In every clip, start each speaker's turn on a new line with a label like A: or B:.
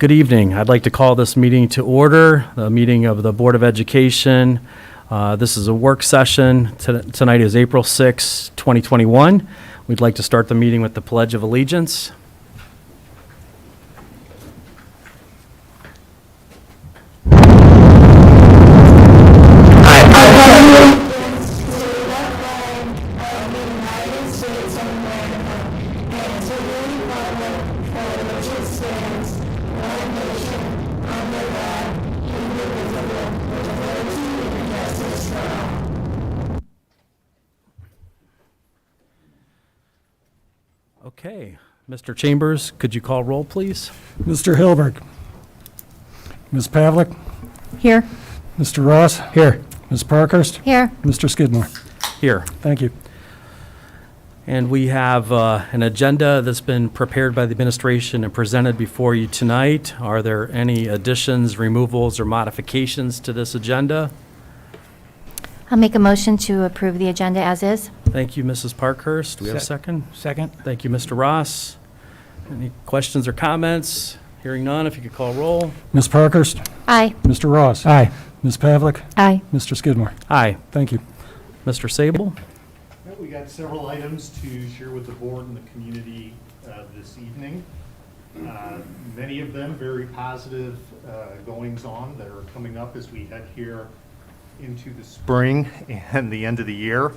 A: Good evening. I'd like to call this meeting to order, the meeting of the Board of Education. This is a work session. Tonight is April 6, 2021. We'd like to start the meeting with the Pledge of Allegiance. Okay, Mr. Chambers, could you call roll, please?
B: Mr. Hilberg. Ms. Pavlik.
C: Here.
B: Mr. Ross. Here. Ms. Parkhurst.
C: Here.
B: Mr. Skidmore.
A: Here.
B: Thank you.
A: And we have an agenda that's been prepared by the administration and presented before you tonight. Are there any additions, removals, or modifications to this agenda?
C: I'll make a motion to approve the agenda as is.
A: Thank you, Mrs. Parkhurst. Do we have a second?
D: Second.
A: Thank you, Mr. Ross. Any questions or comments? Hearing none, if you could call roll.
B: Ms. Parkhurst.
C: Aye.
B: Mr. Ross.
D: Aye.
B: Ms. Pavlik.
C: Aye.
B: Mr. Skidmore.
A: Aye.
B: Thank you.
A: Mr. Sable?
E: We got several items to share with the board and the community this evening. Many of them very positive goings-on that are coming up as we head here into the spring and the end of the year.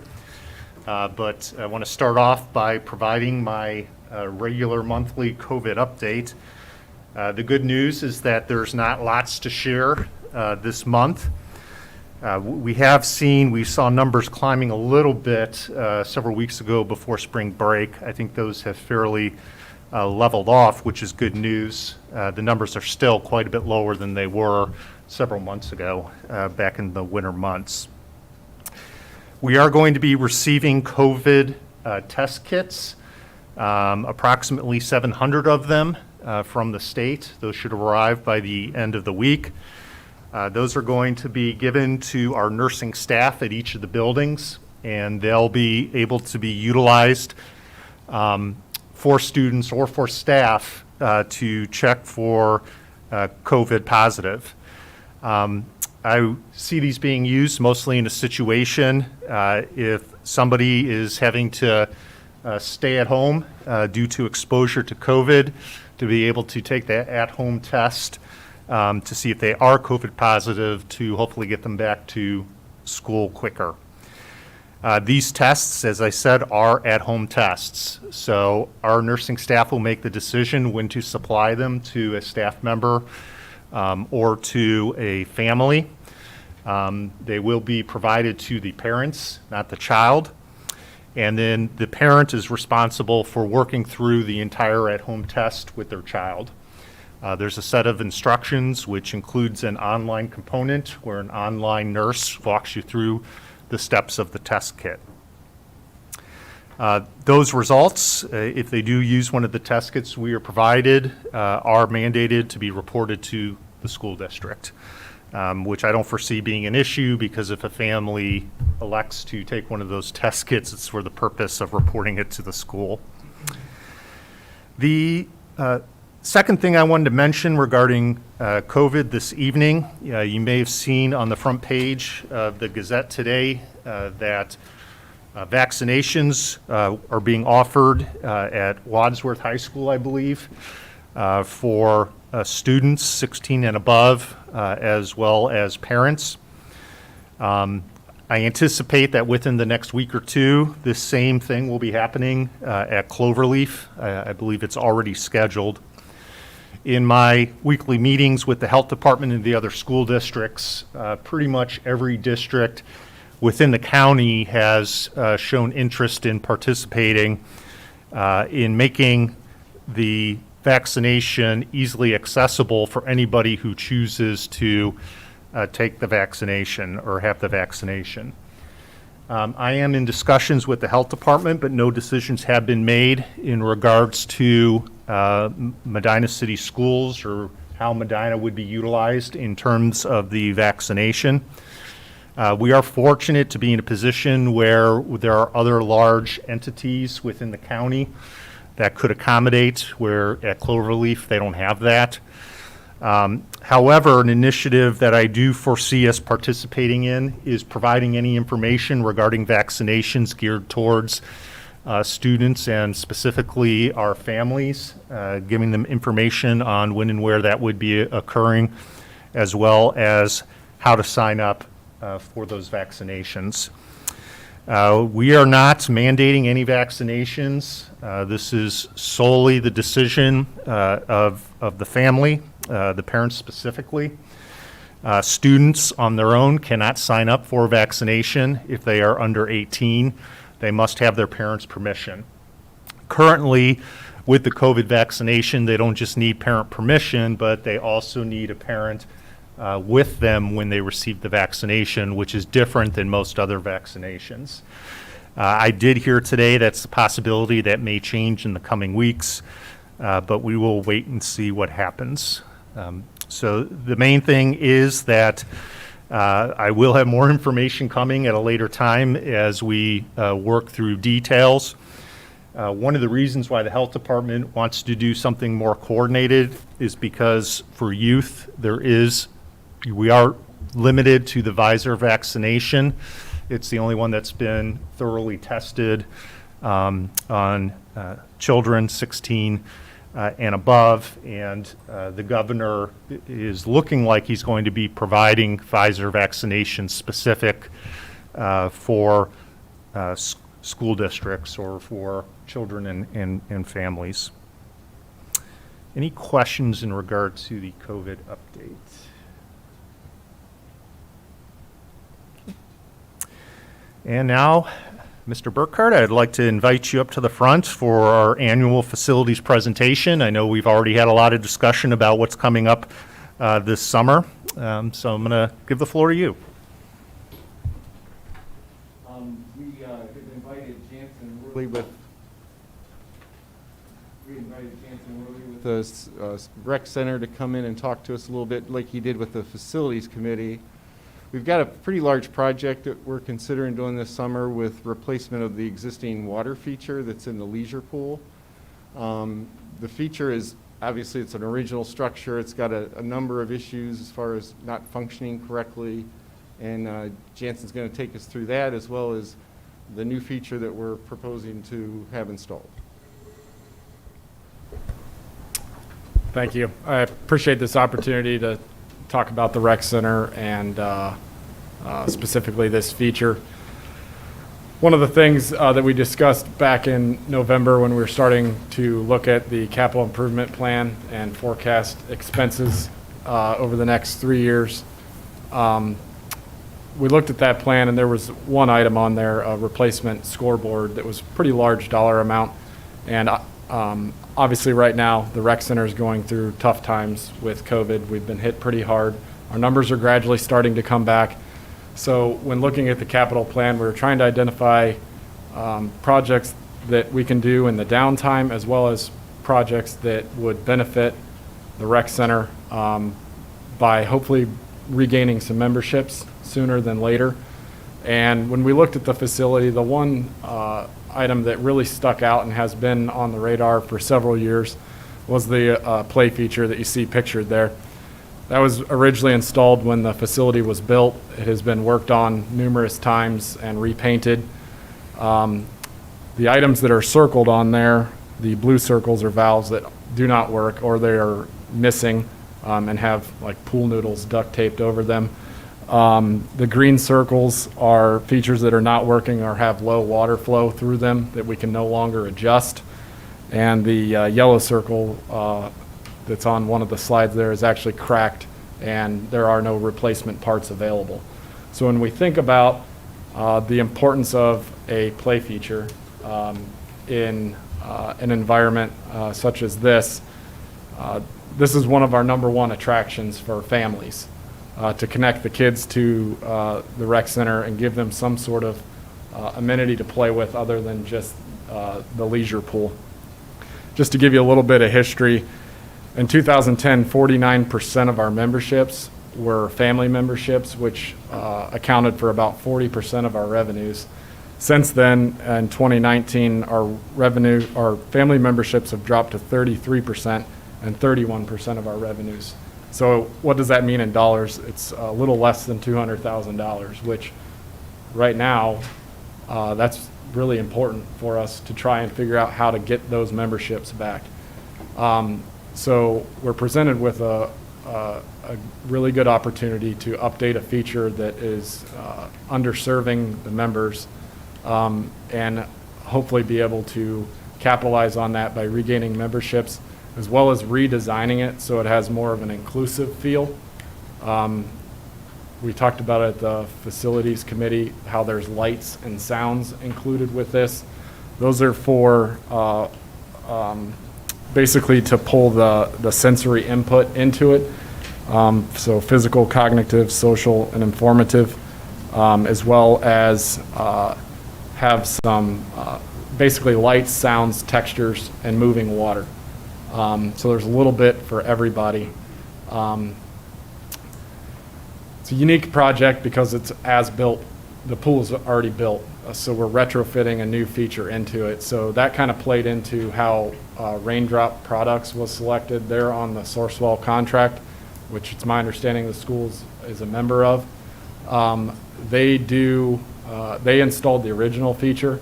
E: But I want to start off by providing my regular monthly COVID update. The good news is that there's not lots to share this month. We saw numbers climbing a little bit several weeks ago before spring break. I think those have fairly leveled off, which is good news. The numbers are still quite a bit lower than they were several months ago, back in the winter months. We are going to be receiving COVID test kits, approximately 700 of them from the state. Those should arrive by the end of the week. Those are going to be given to our nursing staff at each of the buildings, and they'll be able to be utilized for students or for staff to check for COVID positive. I see these being used mostly in a situation if somebody is having to stay at home due to exposure to COVID, to be able to take that at-home test to see if they are COVID positive, to hopefully get them back to school quicker. These tests, as I said, are at-home tests. So our nursing staff will make the decision when to supply them to a staff member or to a family. They will be provided to the parents, not the child. And then the parent is responsible for working through the entire at-home test with their child. There's a set of instructions which includes an online component where an online nurse walks you through the steps of the test kit. Those results, if they do use one of the test kits we are provided, are mandated to be reported to the school district, which I don't foresee being an issue, because if a family elects to take one of those test kits, it's for the purpose of reporting it to the school. The second thing I wanted to mention regarding COVID this evening, you may have seen on the front page of the Gazette today that vaccinations are being offered at Wadsworth High School, I believe, for students 16 and above, as well as parents. I anticipate that within the next week or two, this same thing will be happening at Cloverleaf. I believe it's already scheduled. In my weekly meetings with the health department and the other school districts, pretty much every district within the county has shown interest in participating in making the vaccination easily accessible for anybody who chooses to take the vaccination or have the vaccination. I am in discussions with the health department, but no decisions have been made in regards to Medina City Schools or how Medina would be utilized in terms of the vaccination. We are fortunate to be in a position where there are other large entities within the county that could accommodate, where at Cloverleaf they don't have that. However, an initiative that I do foresee us participating in is providing any information regarding vaccinations geared towards students and specifically our families, giving them information on when and where that would be occurring, as well as how to sign up for those vaccinations. We are not mandating any vaccinations. This is solely the decision of the family, the parents specifically. Students on their own cannot sign up for vaccination if they are under 18. They must have their parents' permission. Currently, with the COVID vaccination, they don't just need parent permission, but they also need a parent with them when they receive the vaccination, which is different than most other vaccinations. I did hear today that's a possibility that may change in the coming weeks, but we will wait and see what happens. So the main thing is that I will have more information coming at a later time as we work through details. One of the reasons why the health department wants to do something more coordinated is because for youth, we are limited to the Pfizer vaccination. It's the only one that's been thoroughly tested on children 16 and above, and the governor is looking like he's going to be providing Pfizer vaccination specific for school districts or for children and families. Any questions in regard to the COVID update? And now, Mr. Burkhardt, I'd like to invite you up to the front for our annual facilities presentation. I know we've already had a lot of discussion about what's coming up this summer, so I'm going to give the floor to you.
D: We invited Jansen Worley with the rec center to come in and talk to us a little bit like he did with the facilities committee. We've got a pretty large project that we're considering doing this summer with replacement of the existing water feature that's in the leisure pool. The feature is, obviously it's an original structure. It's got a number of issues as far as not functioning correctly. And Jansen's going to take us through that as well as the new feature that we're proposing to have installed.
F: Thank you. I appreciate this opportunity to talk about the rec center and specifically this feature. One of the things that we discussed back in November when we were starting to look at the capital improvement plan and forecast expenses over the next 3 years, we looked at that plan and there was one item on there, a replacement scoreboard that was pretty large dollar amount. And obviously right now the rec center is going through tough times with COVID. We've been hit pretty hard. Our numbers are gradually starting to come back. So when looking at the capital plan, we were trying to identify projects that we can do in the downtime as well as projects that would benefit the rec center by hopefully regaining some memberships sooner than later. And when we looked at the facility, the one item that really stuck out and has been on the radar for several years was the play feature that you see pictured there. That was originally installed when the facility was built. It has been worked on numerous times and repainted. The items that are circled on there, the blue circles are valves that do not work or they are missing and have like pool noodles duct taped over them. The green circles are features that are not working or have low water flow through them that we can no longer adjust. And the yellow circle that's on one of the slides there is actually cracked and there are no replacement parts available. So when we think about the importance of a play feature in an environment such as this, this is one of our #1 attractions for families. To connect the kids to the rec center and give them some sort of amenity to play with other than just the leisure pool. Just to give you a little bit of history, in 2010, 49% of our memberships were family memberships, which accounted for about 40% of our revenues. Since then, in 2019, our family memberships have dropped to 33% and 31% of our revenues. So what does that mean in dollars? It's a little less than $200,000, which right now, that's really important for us to try and figure out how to get those memberships back. So we're presented with a really good opportunity to update a feature that is underserving the members, and hopefully be able to capitalize on that by regaining memberships, as well as redesigning it so it has more of an inclusive feel. We talked about it at the facilities committee, how there's lights and sounds included with this. Those are for basically to pull the sensory input into it. So physical, cognitive, social, and informative, as well as have some basically lights, sounds, textures, and moving water. So there's a little bit for everybody. It's a unique project because it's as built. The pool is already built, so we're retrofitting a new feature into it. So that kind of played into how Raindrop Products was selected. They're on the Sourcewell contract, which it's my understanding the schools is a member of. They installed the original feature.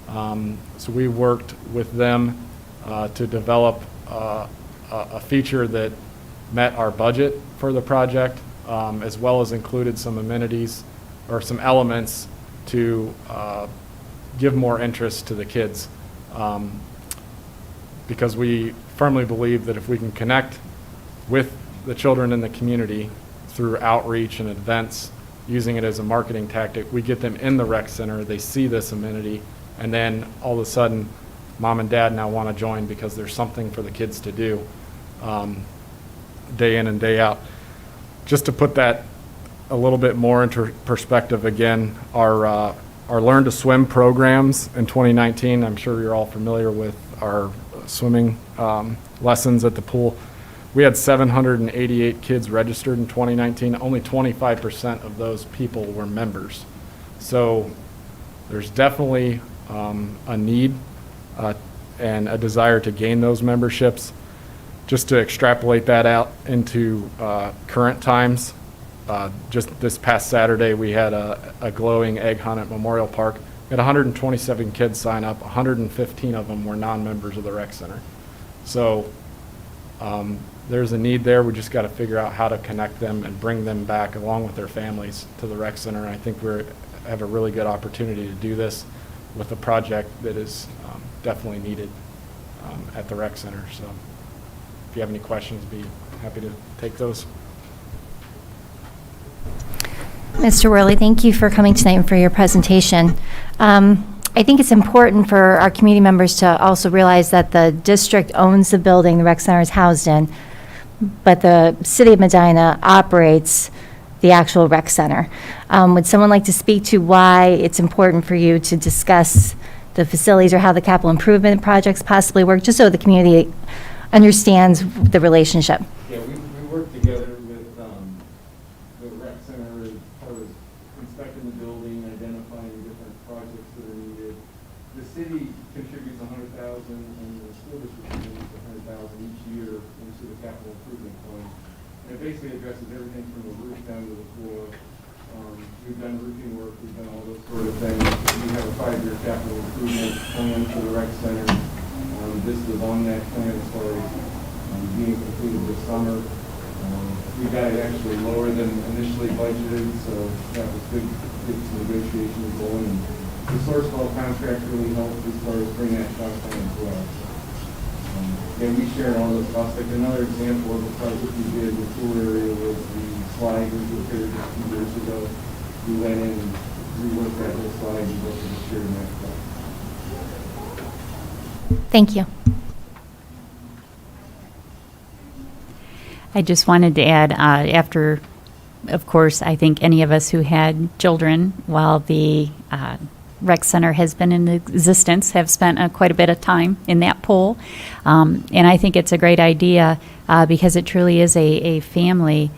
F: So we worked with them to develop a feature that met our budget for the project, as well as included some amenities or some elements to give more interest to the kids. Because we firmly believe that if we can connect with the children in the community through outreach and events, using it as a marketing tactic, we get them in the rec center, they see this amenity, and then all of a sudden, mom and dad now want to join because there's something for the kids to do day in and day out. Just to put that a little bit more into perspective again, our Learn to Swim programs in 2019, I'm sure you're all familiar with our swimming lessons at the pool. We had 788 kids registered in 2019. Only 25% of those people were members. So there's definitely a need and a desire to gain those memberships. Just to extrapolate that out into current times, just this past Saturday we had a glowing egg hunt at Memorial Park. We had 127 kids sign up. 115 of them were non-members of the rec center. So there's a need there. We just got to figure out how to connect them and bring them back along with their families to the rec center. And I think we have a really good opportunity to do this with a project that is definitely needed at the rec center. So if you have any questions, be happy to take those.
C: Mr. Worley, thank you for coming tonight and for your presentation. I think it's important for our community members to also realize that the district owns the building the rec center is housed in, but the city of Medina operates the actual rec center. Would someone like to speak to why it's important for you to discuss the facilities or how the capital improvement projects possibly work, just so the community understands the relationship?
D: Yeah, we work together with the rec center as far as inspecting the building, identifying different projects that are needed. The city contributes $100,000 and the school district contributes $100,000 each year into the capital improvement fund. And it basically addresses everything from the roof down to the floor. We've done roofing work, we've done all those sort of things. We have a 5-year capital improvement plan for the rec center. This was on that plan as far as being completed this summer. We got it actually lower than initially budgeted, so that was good negotiations going. And the Sourcewell contract really helped as far as bringing that cost down as well. And we shared all those costs. Like another example of a project we did in the pool area was the slide we repaired a few years ago. We went in and reworked that whole slide and both of us shared in that cost.
C: Thank you.
G: I just wanted to add, after, of course, I think any of us who had children while the rec center has been in existence have spent quite a bit of time in that pool. And I think it's a great idea because it truly is a family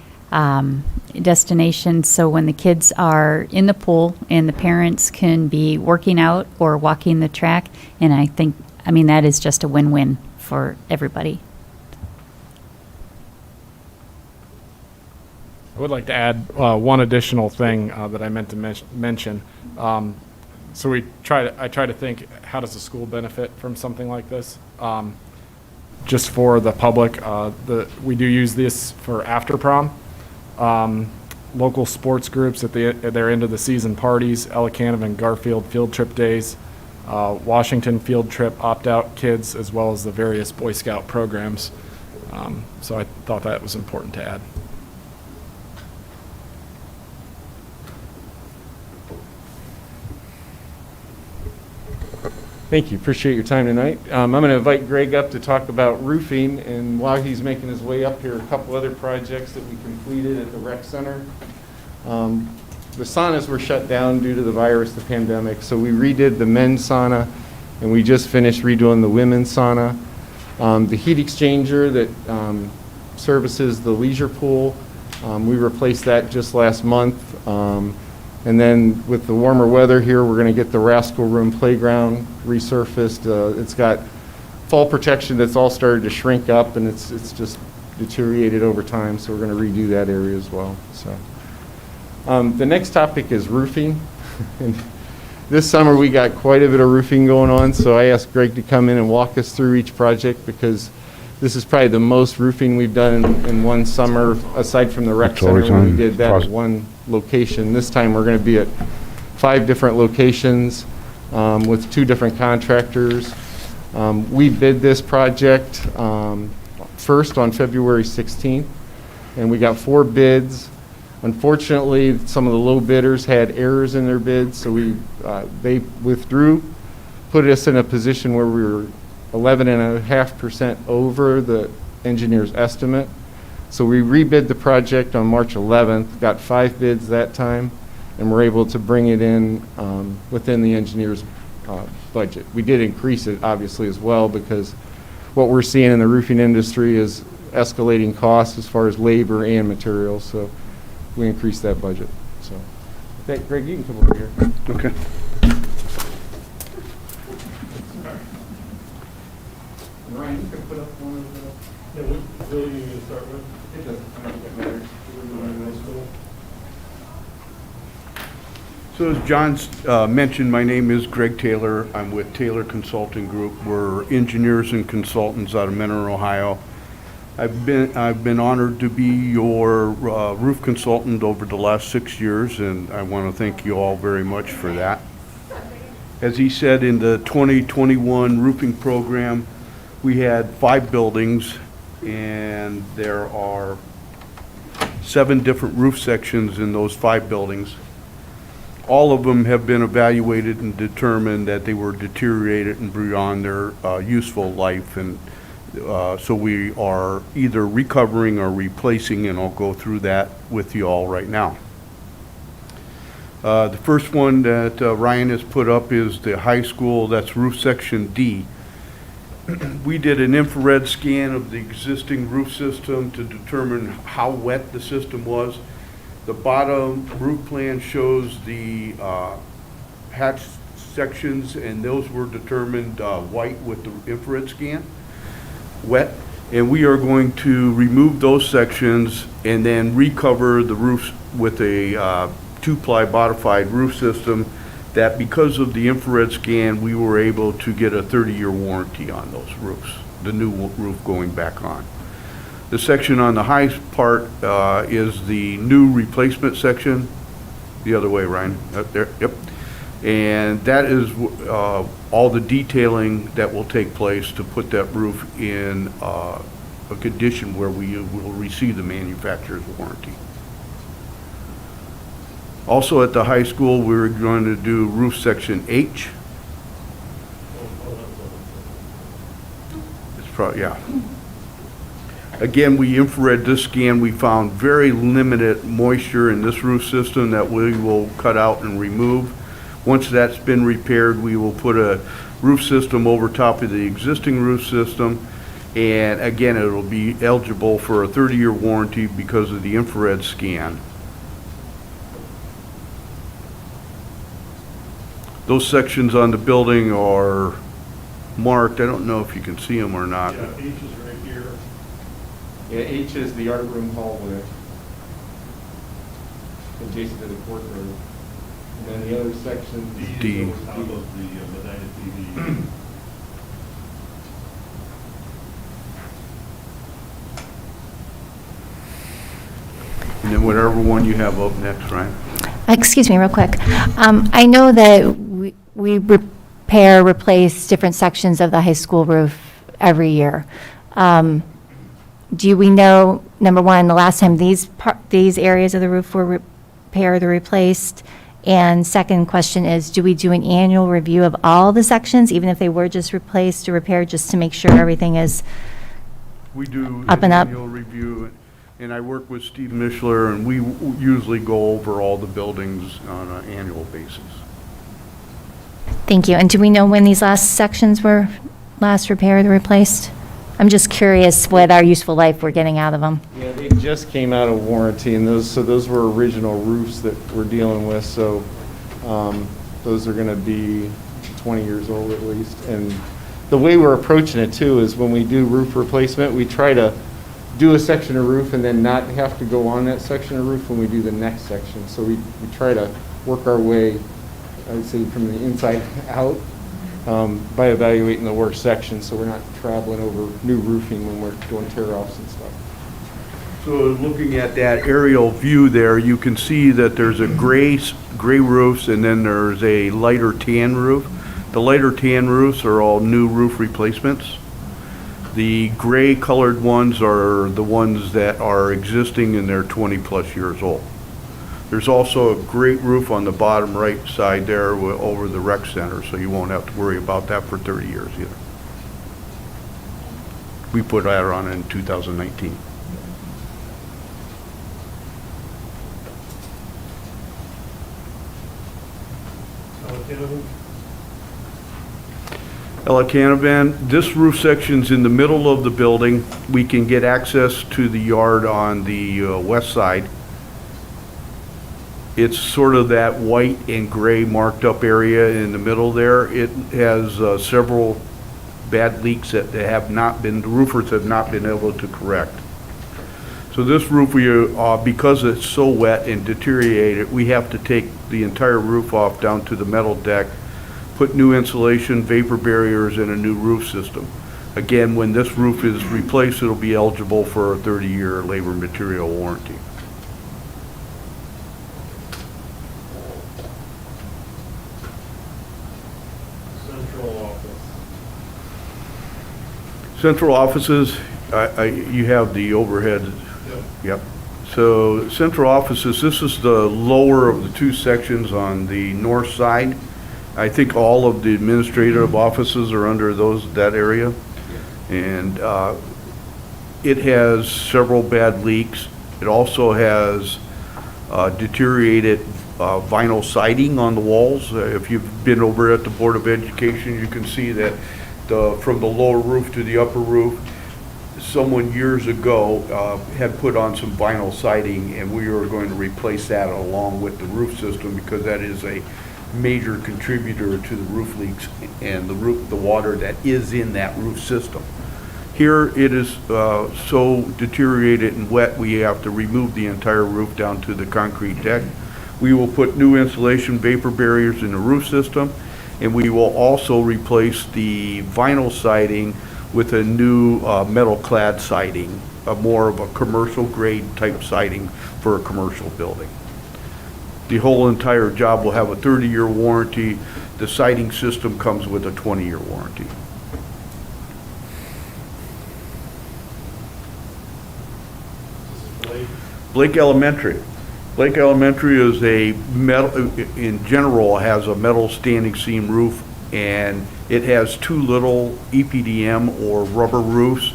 G: destination. So when the kids are in the pool and the parents can be working out or walking the track, and I mean, that is just a win-win for everybody.
F: I would like to add one additional thing that I meant to mention. So I try to think, how does the school benefit from something like this? Just for the public, we do use this for after prom. Local sports groups at their end of the season parties, Ellicott and Garfield field trip days, Washington field trip opt-out kids, as well as the various Boy Scout programs. So I thought that was important to add.
D: Thank you. Appreciate your time tonight. I'm going to invite Greg up to talk about roofing, and while he's making his way up here, a couple other projects that we completed at the rec center. The saunas were shut down due to the virus, the pandemic, so we redid the men's sauna, and we just finished redoing the women's sauna. The heat exchanger that services the leisure pool, we replaced that just last month. And then with the warmer weather here, we're going to get the Rascal Room playground resurfaced. It's got fall protection that's all started to shrink up, and it's just deteriorated over time, so we're going to redo that area as well. So, the next topic is roofing. And this summer we got quite a bit of roofing going on, so I asked Greg to come in and walk us through each project, because this is probably the most roofing we've done in one summer, aside from the rec center when we did that at one location. This time we're going to be at 5 different locations with 2 different contractors. We bid this project first on February 16th, and we got 4 bids. Unfortunately, some of the low bidders had errors in their bids, so they withdrew, put us in a position where we were 11.5% over the engineer's estimate. So we rebid the project on March 11th, got 5 bids that time, and were able to bring it in within the engineer's budget. We did increase it, obviously, as well, because what we're seeing in the roofing industry is escalating costs as far as labor and materials, so we increased that budget. So, with that, Greg, you can come over here.
H: Okay.
D: Ryan, you can put up one of the...
E: Yeah, what building are you going to start with?
D: It doesn't matter.
H: So as John's mentioned, my name is Greg Taylor. I'm with Taylor Consulting Group. We're engineers and consultants out of Medina, Ohio. I've been honored to be your roof consultant over the last 6 years, and I want to thank you all very much for that. As he said, in the 2021 roofing program, we had 5 buildings, and there are 7 different roof sections in those 5 buildings. All of them have been evaluated and determined that they were deteriorated and beyond their useful life, and so we are either recovering or replacing, and I'll go through that with you all right now. The first one that Ryan has put up is the high school, that's roof section D. We did an infrared scan of the existing roof system to determine how wet the system was. The bottom roof plan shows the hatch sections, and those were determined white with the infrared scan, wet. And we are going to remove those sections and then recover the roofs with a 2-ply modified roof system that, because of the infrared scan, we were able to get a 30-year warranty on those roofs, the new roof going back on. The section on the high part is the new replacement section. The other way, Ryan, up there, yep. And that is all the detailing that will take place to put that roof in a condition where we will receive the manufacturer's warranty. Also at the high school, we're going to do roof section H. It's probably, yeah. Again, we infrared this scan. We found very limited moisture in this roof system that we will cut out and remove. Once that's been repaired, we will put a roof system over top of the existing roof system. And again, it'll be eligible for a 30-year warranty because of the infrared scan. Those sections on the building are marked. I don't know if you can see them or not.
E: Yeah, H is right here.
D: Yeah, H is the art room hallway. adjacent to the courtroom. And then the other section.
H: D.
I: Top of the Medina TV.
H: And then whatever one you have up next, Ryan.
C: Excuse me, real quick. I know that we repair, replace different sections of the high school roof every year. Do we know, number one, the last time these areas of the roof were repaired or replaced? And second question is, do we do an annual review of all the sections, even if they were just replaced or repaired, just to make sure everything is
H: We do
C: Up
H: an
C: and up.
H: annual review, and I work with Steve Mishler, and we usually go over all the buildings on an annual basis.
C: Thank you. And do we know when these last sections were last repaired or replaced? I'm just curious what our useful life we're getting out of them.
D: Yeah, they just came out of warranty, and those were original roofs that we're dealing with, so those are going to be 20 years old at least. And the way we're approaching it too is when we do roof replacement, we try to do a section of roof and then not have to go on that section of roof when we do the next section. So we try to work our way, I'd say, from the inside out. By evaluating the worst section, so we're not traveling over new roofing when we're doing tear-offs and stuff.
H: So looking at that aerial view there, you can see that there's a gray roofs, and then there's a lighter tan roof. The lighter tan roofs are all new roof replacements. The gray colored ones are the ones that are existing and they're 20-plus years old. There's also a great roof on the bottom right side there over the rec center, so you won't have to worry about that for 30 years either. We put that on in 2019. Ella Canavan, this roof section's in the middle of the building. We can get access to the yard on the west side. It's sort of that white and gray marked up area in the middle there. It has several bad leaks that the roofers have not been able to correct. So this roof, because it's so wet and deteriorated, we have to take the entire roof off down to the metal deck, put new insulation, vapor barriers, and a new roof system. Again, when this roof is replaced, it'll be eligible for a 30-year labor material warranty. Central offices, you have the overhead. Yep. So central offices, this is the lower of the two sections on the north side. I think all of the administrative offices are under that area. And it has several bad leaks. It also has deteriorated vinyl siding on the walls. If you've been over at the Board of Education, you can see that from the lower roof to the upper roof, someone years ago had put on some vinyl siding, and we were going to replace that along with the roof system because that is a major contributor to the roof leaks and the water that is in that roof system. Here it is so deteriorated and wet we have to remove the entire roof down to the concrete deck. We will put new insulation vapor barriers in the roof system, and we will also replace the vinyl siding with a new metal clad siding, more of a commercial grade type siding for a commercial building. The whole entire job will have a 30-year warranty. The siding system comes with a 20-year warranty. Blake Elementary. Blake Elementary is a metal, in general, has a metal standing seam roof, and it has two little EPDM or rubber roofs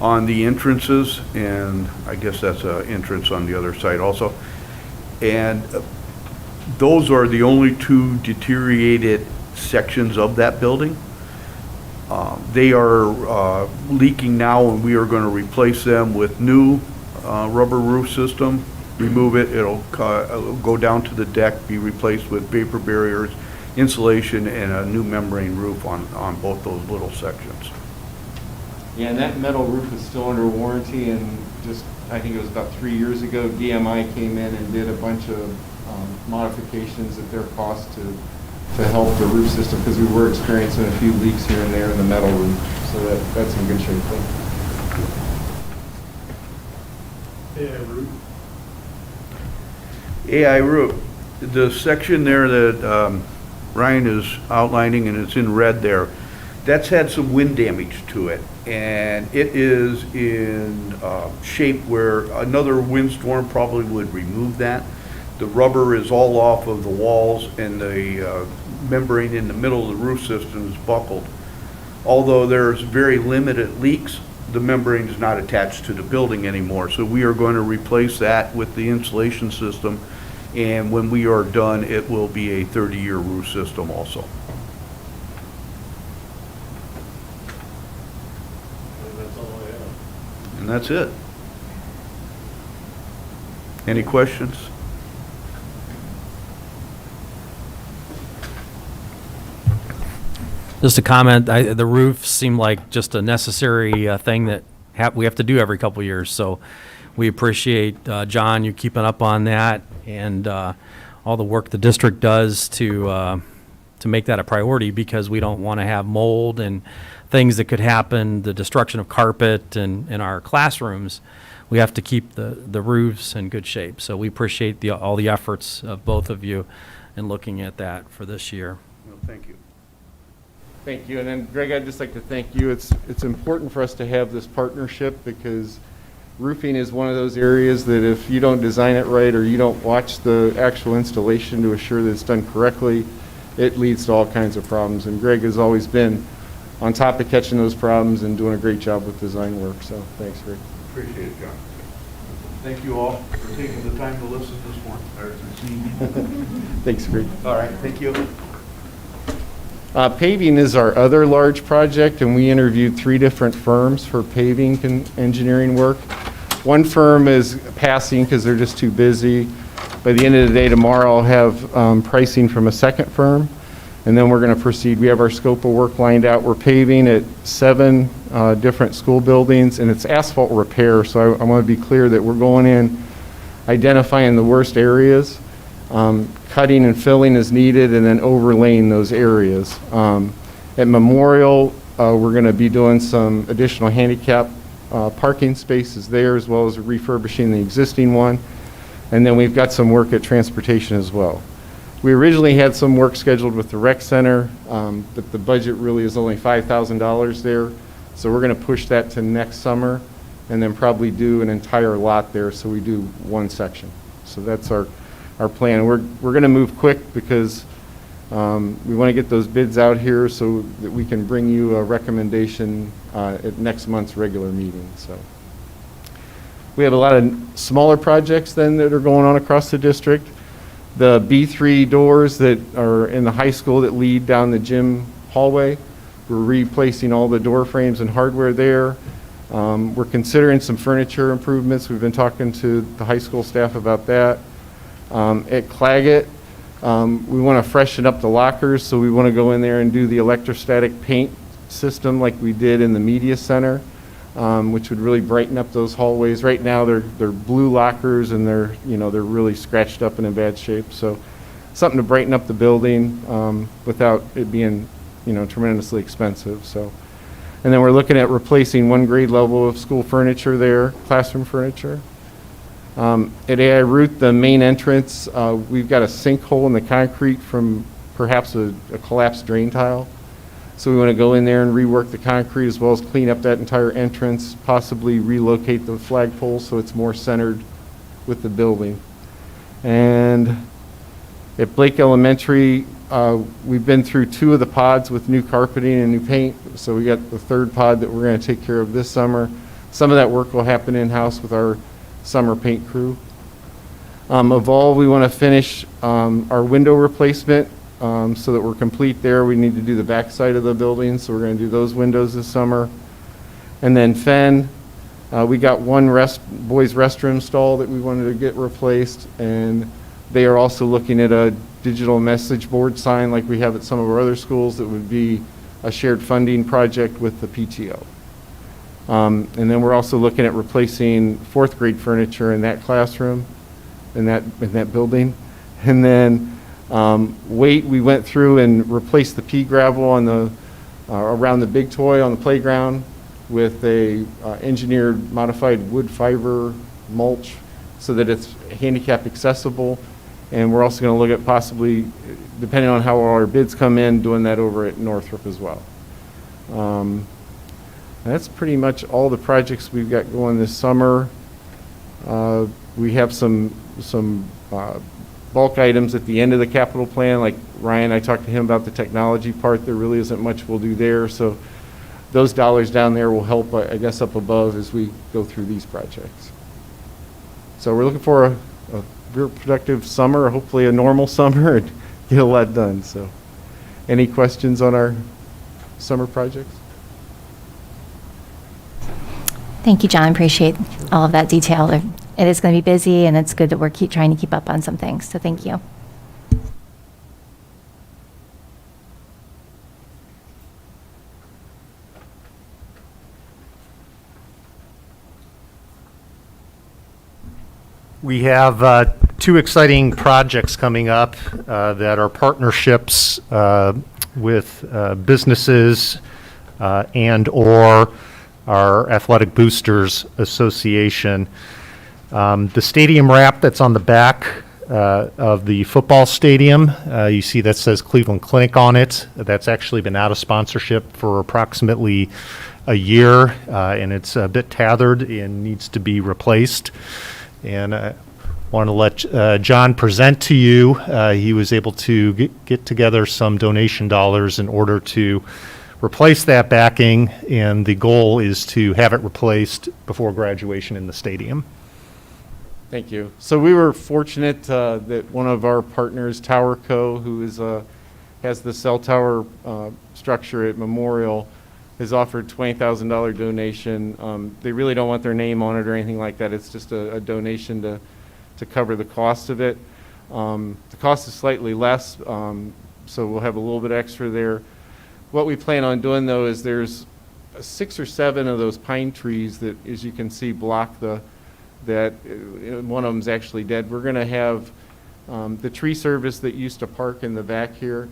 H: on the entrances, and I guess that's an entrance on the other side also. And those are the only two deteriorated sections of that building. They are leaking now, and we are going to replace them with new rubber roof system. Remove it, it'll go down to the deck, be replaced with vapor barriers, insulation, and a new membrane roof on both those little sections.
D: Yeah, and that metal roof is still under warranty, and just, I think it was about 3 years ago, DMI came in and did a bunch of modifications at their cost to help the roof system, because we were experiencing a few leaks here and there in the metal roof, so that's in good shape.
H: AI roof, the section there that Ryan is outlining, and it's in red there, that's had some wind damage to it, and it is in shape where another windstorm probably would remove that. The rubber is all off of the walls, and the membrane in the middle of the roof system is buckled. Although there's very limited leaks, the membrane is not attached to the building anymore, so we are going to replace that with the insulation system, and when we are done, it will be a 30-year roof system also.
I: That's all I have.
H: And that's it. Any questions?
A: Just a comment, the roof seemed like just a necessary thing that we have to do every couple of years. So we appreciate, John, you keeping up on that, and all the work the district does to make that a priority, because we don't want to have mold and things that could happen, the destruction of carpet in our classrooms. We have to keep the roofs in good shape. So we appreciate all the efforts of both of you in looking at that for this year.
H: Well, thank you.
D: Thank you. And then Greg, I'd just like to thank you. It's important for us to have this partnership, because roofing is one of those areas that if you don't design it right, or you don't watch the actual installation to assure that it's done correctly, it leads to all kinds of problems. And Greg has always been on top of catching those problems and doing a great job with design work. So thanks, Greg.
H: Appreciate it, John. Thank you all for taking the time to listen this morning, or this evening.
D: Thanks, Greg.
H: All right, thank you.
D: Paving is our other large project, and we interviewed 3 different firms for paving engineering work. One firm is passing because they're just too busy. By the end of the day tomorrow, I'll have pricing from a second firm, and then we're going to proceed. We have our scope of work lined out. We're paving at 7 different school buildings, and it's asphalt repair, so I want to be clear that we're going in, identifying the worst areas, cutting and filling as needed, and then overlaying those areas. At Memorial, we're going to be doing some additional handicap parking spaces there, as well as refurbishing the existing one. And then we've got some work at transportation as well. We originally had some work scheduled with the rec center, but the budget really is only $5,000 there. So we're going to push that to next summer, and then probably do an entire lot there, so we do one section. So that's our plan. We're going to move quick, because we want to get those bids out here so that we can bring you a recommendation at next month's regular meeting. So we have a lot of smaller projects then that are going on across the district. The B3 doors that are in the high school that lead down the gym hallway, we're replacing all the door frames and hardware there. We're considering some furniture improvements. We've been talking to the high school staff about that. At Claggett, we want to freshen up the lockers, so we want to go in there and do the electrostatic paint system like we did in the media center, which would really brighten up those hallways. Right now, they're blue lockers, and they're really scratched up and in bad shape. So something to brighten up the building without it being tremendously expensive. So, and then we're looking at replacing 1 grade level of school furniture there, classroom furniture. At AI Root, the main entrance, we've got a sinkhole in the concrete from perhaps a collapsed drain tile. So we want to go in there and rework the concrete, as well as clean up that entire entrance, possibly relocate the flagpole so it's more centered with the building. And at Blake Elementary, we've been through 2 of the pods with new carpeting and new paint. So we got the 3rd pod that we're going to take care of this summer. Some of that work will happen in-house with our summer paint crew. Evolve, we want to finish our window replacement so that we're complete there. We need to do the back side of the building, so we're going to do those windows this summer. And then Fenn, we got 1 boys' restroom stall that we wanted to get replaced, and they are also looking at a digital message board sign like we have at some of our other schools that would be a shared funding project with the PTO. And then we're also looking at replacing fourth grade furniture in that classroom, in that building. And then we went through and replaced the pea gravel on the around the big toy on the playground with a engineered modified wood fiber mulch so that it's handicap accessible. And we're also going to look at possibly, depending on how our bids come in, doing that over at Northrop as well. That's pretty much all the projects we've got going this summer. We have some bulk items at the end of the capital plan, like Ryan, I talked to him about the technology part. There really isn't much we'll do there. So those dollars down there will help, I guess, up above as we go through these projects. So we're looking for a real productive summer, hopefully a normal summer, and get a lot done. So any questions on our summer projects?
C: Thank you, John. Appreciate all of that detail. It is going to be busy, and it's good that we're trying to keep up on some things. So thank you.
E: We have two exciting projects coming up that are partnerships with businesses and/or our Athletic Boosters Association. The stadium wrap that's on the back of the football stadium, you see that says Cleveland Clinic on it. That's actually been out of sponsorship for approximately a year, and it's a bit tattered and needs to be replaced. And I want to let John present to you. He was able to get together some donation dollars in order to replace that backing, and the goal is to have it replaced before graduation in the stadium.
D: Thank you. So we were fortunate that one of our partners, Tower Co., who has the cell tower structure at Memorial, has offered $20,000 donation. They really don't want their name on it or anything like that. It's just a donation to cover the cost of it. The cost is slightly less, so we'll have a little bit extra there. What we plan on doing, though, is there's 6 or 7 of those pine trees that, as you can see, block that one of them's actually dead. We're going to have the tree service that used to park in the back here.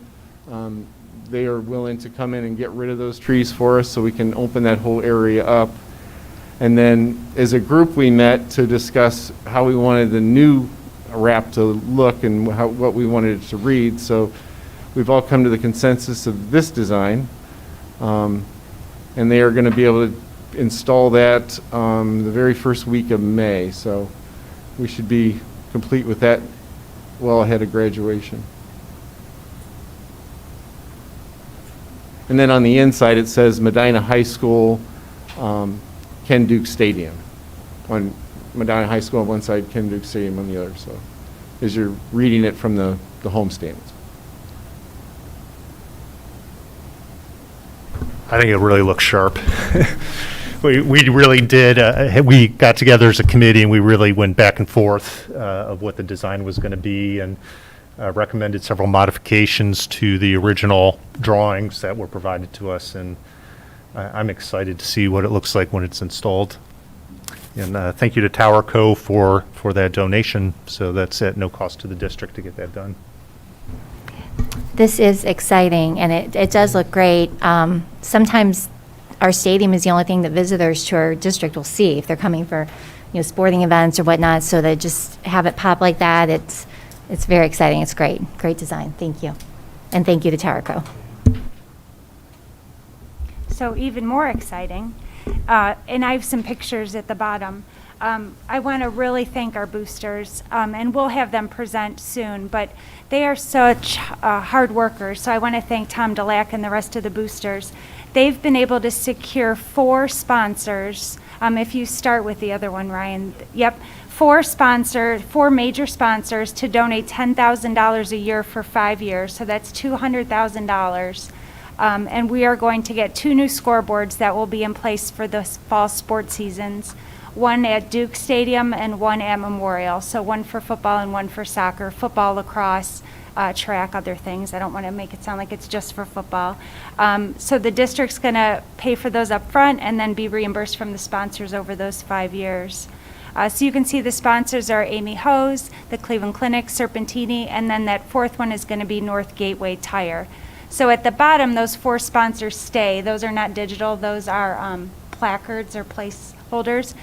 D: They are willing to come in and get rid of those trees for us so we can open that whole area up. And then as a group we met to discuss how we wanted the new wrap to look and what we wanted it to read. So we've all come to the consensus of this design. And they are going to be able to install that the very first week of May. So we should be complete with that well ahead of graduation. And then on the inside, it says Medina High School, Ken Duke Stadium. On Medina High School on one side, Ken Duke Stadium on the other. So as you're reading it from the home stands.
E: I think it really looks sharp. We really did. We got together as a committee and we really went back and forth of what the design was going to be, and recommended several modifications to the original drawings that were provided to us. And I'm excited to see what it looks like when it's installed. And thank you to Tower Co. for that donation. So that's at no cost to the district to get that done.
C: This is exciting, and it does look great. Sometimes our stadium is the only thing that visitors to our district will see if they're coming for, sporting events or whatnot. So they just have it pop like that. It's very exciting. It's great. Great design. Thank you. And thank you to Tower Co.
J: So even more exciting, and I have some pictures at the bottom. I want to really thank our boosters, and we'll have them present soon, but they are such hard workers. So I want to thank Tom Delac and the rest of the boosters. They've been able to secure 4 sponsors. If you start with the other one, Ryan. Yep. 4 major sponsors to donate $10,000 a year for 5 years. So that's $200,000. And we are going to get 2 new scoreboards that will be in place for the fall sports seasons. One at Duke Stadium and one at Memorial. So one for football and one for soccer, football, lacrosse, track, other things. I don't want to make it sound like it's just for football. So the district's going to pay for those up front and then be reimbursed from the sponsors over those 5 years. So you can see the sponsors are Amy Hose, the Cleveland Clinic, Serpentini, and then that fourth one is going to be North Gateway Tire. So at the bottom, those 4 sponsors stay. Those are not digital. Those are placards or placeholders.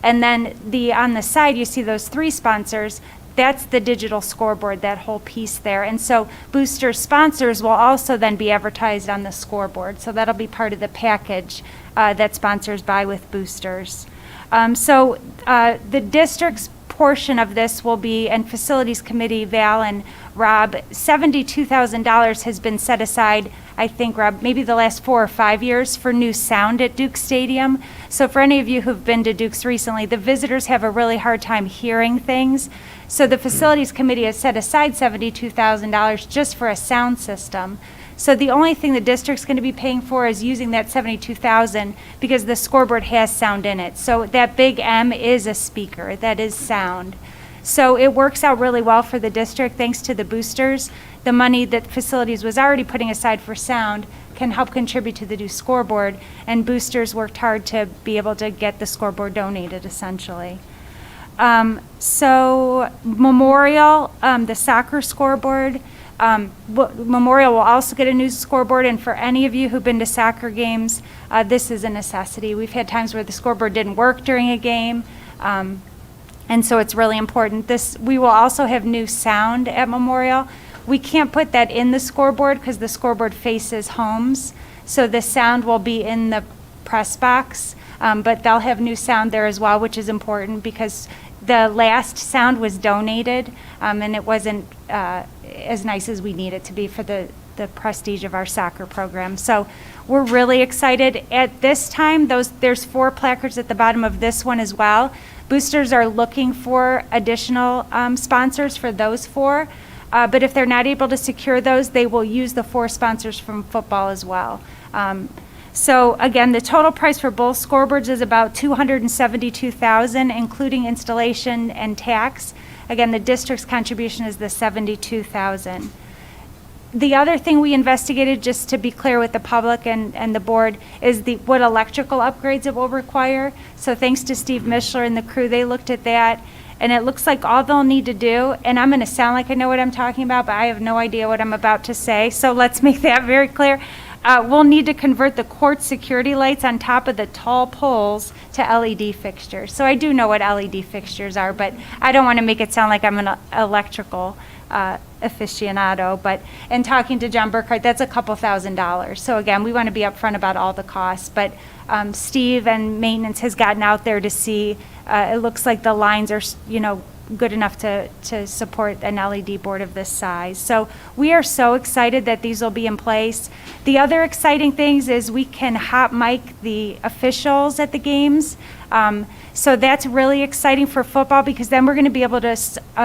J: And then on the side, you see those 3 sponsors. That's the digital scoreboard, that whole piece there. And so booster sponsors will also then be advertised on the scoreboard. So that'll be part of the package that sponsors buy with boosters. So the district's portion of this will be, and Facilities Committee, Val and Rob, $72,000 has been set aside, I think, Rob, maybe the last 4 or 5 years for new sound at Duke Stadium. So for any of you who've been to Duke's recently, the visitors have a really hard time hearing things. So the Facilities Committee has set aside $72,000 just for a sound system. So the only thing the district's going to be paying for is using that $72,000 because the scoreboard has sound in it. So that big M is a speaker, that is sound. So it works out really well for the district thanks to the boosters. The money that facilities was already putting aside for sound can help contribute to the new scoreboard, and boosters worked hard to be able to get the scoreboard donated essentially. So Memorial, the soccer scoreboard, Memorial will also get a new scoreboard, and for any of you who've been to soccer games, this is a necessity. We've had times where the scoreboard didn't work during a game, and so it's really important. We will also have new sound at Memorial. We can't put that in the scoreboard because the scoreboard faces homes, so the sound will be in the press box, but they'll have new sound there as well, which is important because the last sound was donated, and it wasn't as nice as we need it to be for the prestige of our soccer program. So we're really excited. At this time, there's 4 placards at the bottom of this one as well. Boosters are looking for additional sponsors for those 4, but if they're not able to secure those, they will use the 4 sponsors from football as well. So again, the total price for both scoreboards is about $272,000, including installation and tax. Again, the district's contribution is the $72,000. The other thing we investigated, just to be clear with the public and the board, is what electrical upgrades it will require. So thanks to Steve Mishler and the crew, they looked at that, and it looks like all they'll need to do, and I'm going to sound like I know what I'm talking about, but I have no idea what I'm about to say, so let's make that very clear. We'll need to convert the court security lights on top of the tall poles to LED fixtures. So I do know what LED fixtures are, but I don't want to make it sound like I'm an electrical aficionado. But in talking to John Burkhart, that's a couple $1,000s. So again, we want to be upfront about all the costs. But Steve and maintenance has gotten out there to see. It looks like the lines are, good enough to support an LED board of this size. So we are so excited that these will be in place. The other exciting things is we can hot mic the officials at the games. So that's really exciting for football because then we're going to be able to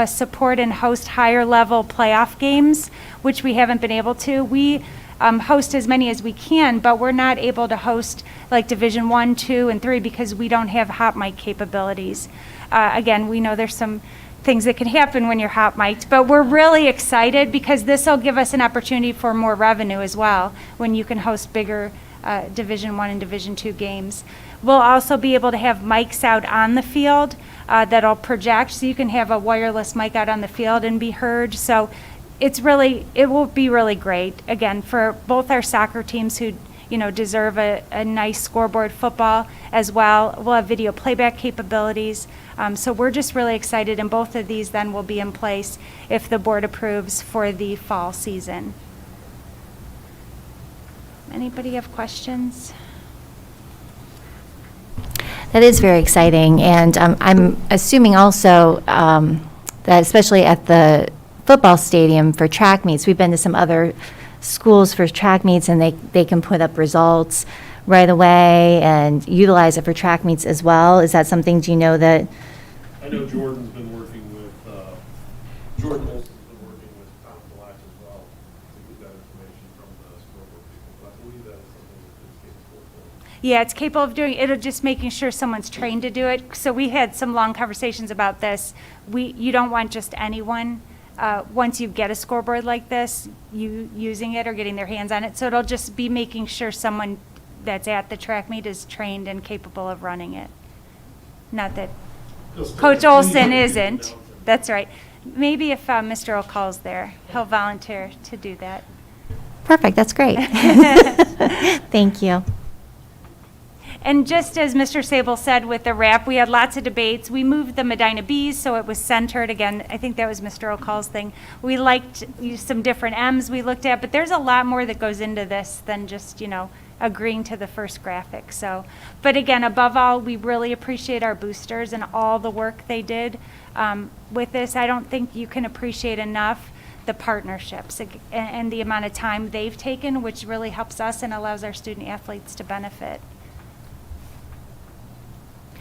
J: support and host higher level playoff games, which we haven't been able to. We host as many as we can, but we're not able to host like Division 1, 2, and 3 because we don't have hot mic capabilities. Again, we know there's some things that can happen when you're hot mic'd, but we're really excited because this will give us an opportunity for more revenue as well when you can host bigger Division 1 and Division 2 games. We'll also be able to have mics out on the field that'll project, so you can have a wireless mic out on the field and be heard. So it will be really great, again, for both our soccer teams who deserve a nice scoreboard, football as well. We'll have video playback capabilities. So we're just really excited, and both of these then will be in place if the board approves for the fall season. Anybody have questions?
C: That is very exciting, and I'm assuming also that especially at the football stadium for track meets, we've been to some other schools for track meets, and they can put up results right away and utilize it for track meets as well. Is that something, do you know that?
I: I know Jordan's been working with, Jordan Olson's been working with Tom Black as well to get that information from the scoreboard people, but I believe that is something that is capable of doing.
J: Yeah, it's capable of doing it. It'll just making sure someone's trained to do it. So we had some long conversations about this. You don't want just anyone once you get a scoreboard like this, you using it or getting their hands on it. So it'll just be making sure someone that's at the track meet is trained and capable of running it. Not that Coach Olson isn't. That's right. Maybe if Mr. O'Call's there, he'll volunteer to do that.
C: Perfect, that's great. Thank you.
J: And just as Mr. Sable said with the wrap, we had lots of debates. We moved the Medina Bees so it was centered. Again, I think that was Mr. O'Call's thing. We liked some different M's we looked at, but there's a lot more that goes into this than just, agreeing to the first graphic. So, but again, above all, we really appreciate our boosters and all the work they did with this. I don't think you can appreciate enough the partnerships and the amount of time they've taken, which really helps us and allows our student athletes to benefit.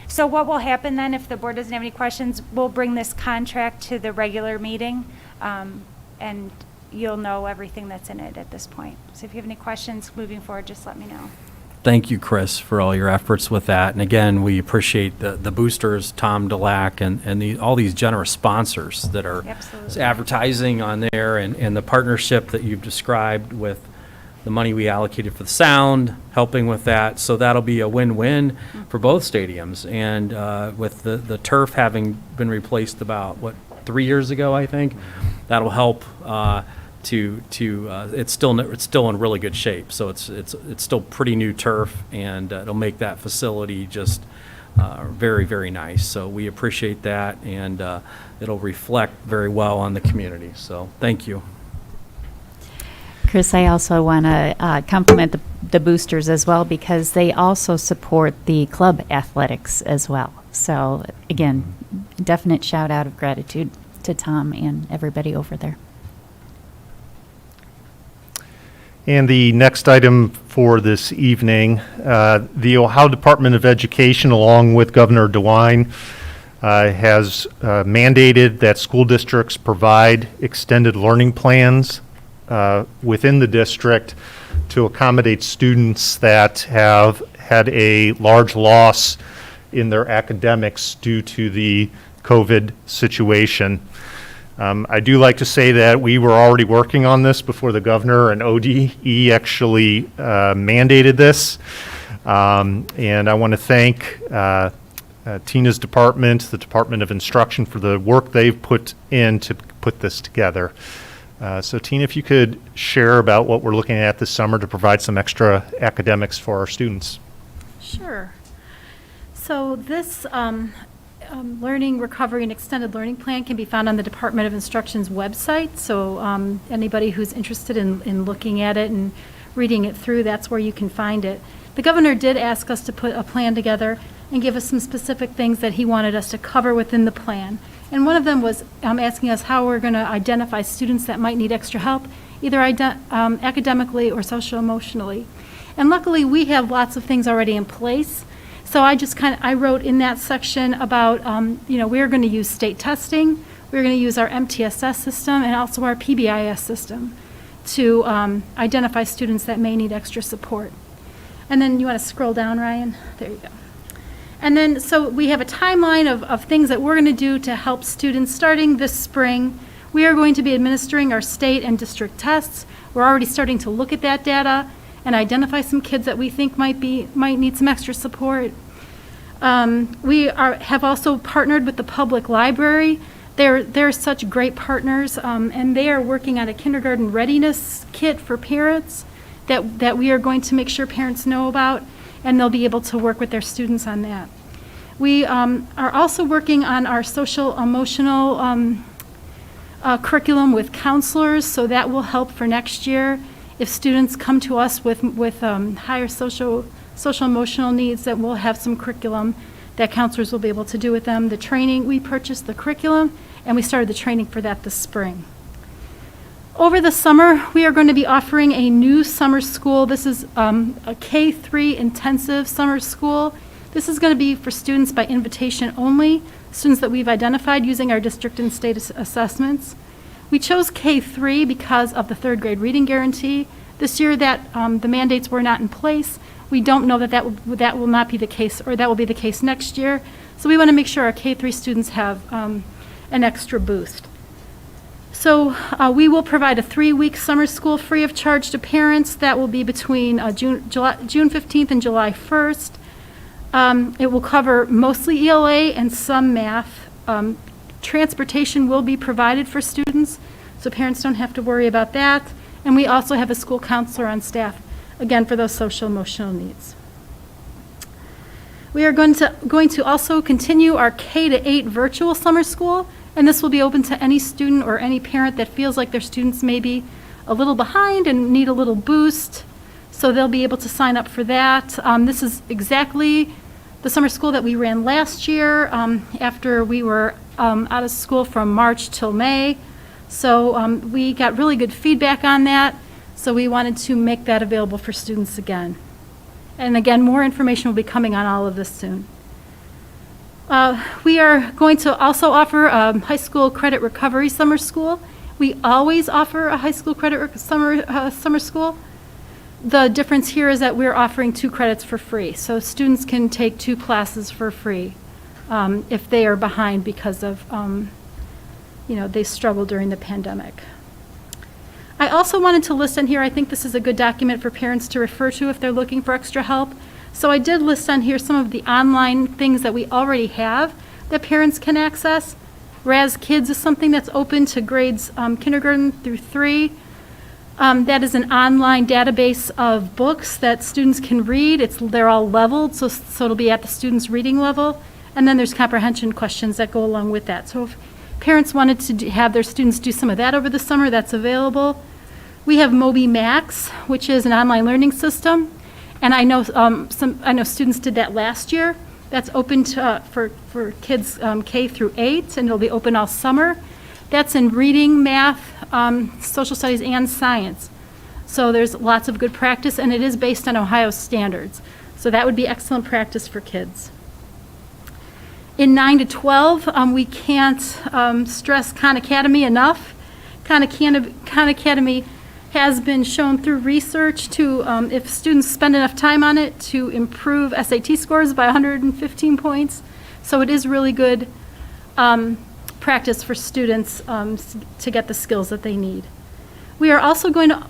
J: So what will happen then, if the board doesn't have any questions, we'll bring this contract to the regular meeting, and you'll know everything that's in it at this point. So if you have any questions moving forward, just let me know.
A: Thank you, Chris, for all your efforts with that. And again, we appreciate the boosters, Tom Delac, and all these generous sponsors that are
J: Absolutely.
A: advertising on there, and the partnership that you've described with the money we allocated for the sound, helping with that. So that'll be a win-win for both stadiums. And with the turf having been replaced about, 3 years ago, I think, that'll help it's still in really good shape. So it's still pretty new turf, and it'll make that facility just very, very nice. So we appreciate that, and it'll reflect very well on the community. So thank you.
G: Chris, I also want to compliment the boosters as well, because they also support the club athletics as well. So again, definite shout out of gratitude to Tom and everybody over there.
E: And the next item for this evening, the Ohio Department of Education, along with Governor DeWine, has mandated that school districts provide extended learning plans within the district to accommodate students that have had a large loss in their academics due to the COVID situation. I do like to say that we were already working on this before the governor and ODE actually mandated this. And I want to thank Tina's department, the Department of Instruction, for the work they've put in to put this together. So Tina, if you could share about what we're looking at this summer to provide some extra academics for our students.
K: Sure. So this Learning, Recovery, and Extended Learning Plan can be found on the Department of Instruction's website. So anybody who's interested in looking at it and reading it through, that's where you can find it. The governor did ask us to put a plan together and give us some specific things that he wanted us to cover within the plan. And one of them was asking us how we're going to identify students that might need extra help, either academically or social-emotionally. And luckily, we have lots of things already in place. So I wrote in that section about, we're going to use state testing, we're going to use our MTSS system, and also our PBIS system to identify students that may need extra support. And then you want to scroll down, Ryan? There you go. And then, so we have a timeline of things that we're going to do to help students starting this spring. We are going to be administering our state and district tests. We're already starting to look at that data and identify some kids that we think might need some extra support. We have also partnered with the public library. They're such great partners, and they are working on a kindergarten readiness kit for parents that we are going to make sure parents know about, and they'll be able to work with their students on that. We are also working on our social emotional curriculum with counselors, so that will help for next year. If students come to us with higher social emotional needs, that we'll have some curriculum that counselors will be able to do with them. The training, we purchased the curriculum, and we started the training for that this spring. Over the summer, we are going to be offering a new summer school. This is a K-3 intensive summer school. This is going to be for students by invitation only, students that we've identified using our district and state assessments. We chose K-3 because of the third grade reading guarantee. This year that the mandates were not in place. We don't know that will not be the case, or that will be the case next year. So we want to make sure our K-3 students have an extra boost. So we will provide a 3-week summer school free of charge to parents. That will be between June 15th and July 1st. It will cover mostly ELA and some math. Transportation will be provided for students, so parents don't have to worry about that. And we also have a school counselor on staff, again, for those social emotional needs. We are going to also continue our K-8 virtual summer school, and this will be open to any student or any parent that feels like their students may be a little behind and need a little boost, so they'll be able to sign up for that. This is exactly the summer school that we ran last year after we were out of school from March till May. So we got really good feedback on that, so we wanted to make that available for students again. And again, more information will be coming on all of this soon. We are going to also offer a high school credit recovery summer school. We always offer a high school credit summer school. The difference here is that we're offering 2 credits for free, so students can take 2 classes for free if they are behind because of, they struggled during the pandemic. I also wanted to list on here, I think this is a good document for parents to refer to if they're looking for extra help. So I did list on here some of the online things that we already have that parents can access. Raz Kids is something that's open to grades kindergarten through 3. That is an online database of books that students can read. They're all leveled, so it'll be at the student's reading level. And then there's comprehension questions that go along with that. So if parents wanted to have their students do some of that over the summer, that's available. We have Moby Max, which is an online learning system. And I know students did that last year. That's open for kids K through 8, and it'll be open all summer. That's in reading, math, social studies, and science. So there's lots of good practice, and it is based on Ohio standards. So that would be excellent practice for kids. In 9 to 12, we can't stress Khan Academy enough. Khan Academy has been shown through research to, if students spend enough time on it, to improve SAT scores by 115 points. So it is really good practice for students to get the skills that they need. We are also going to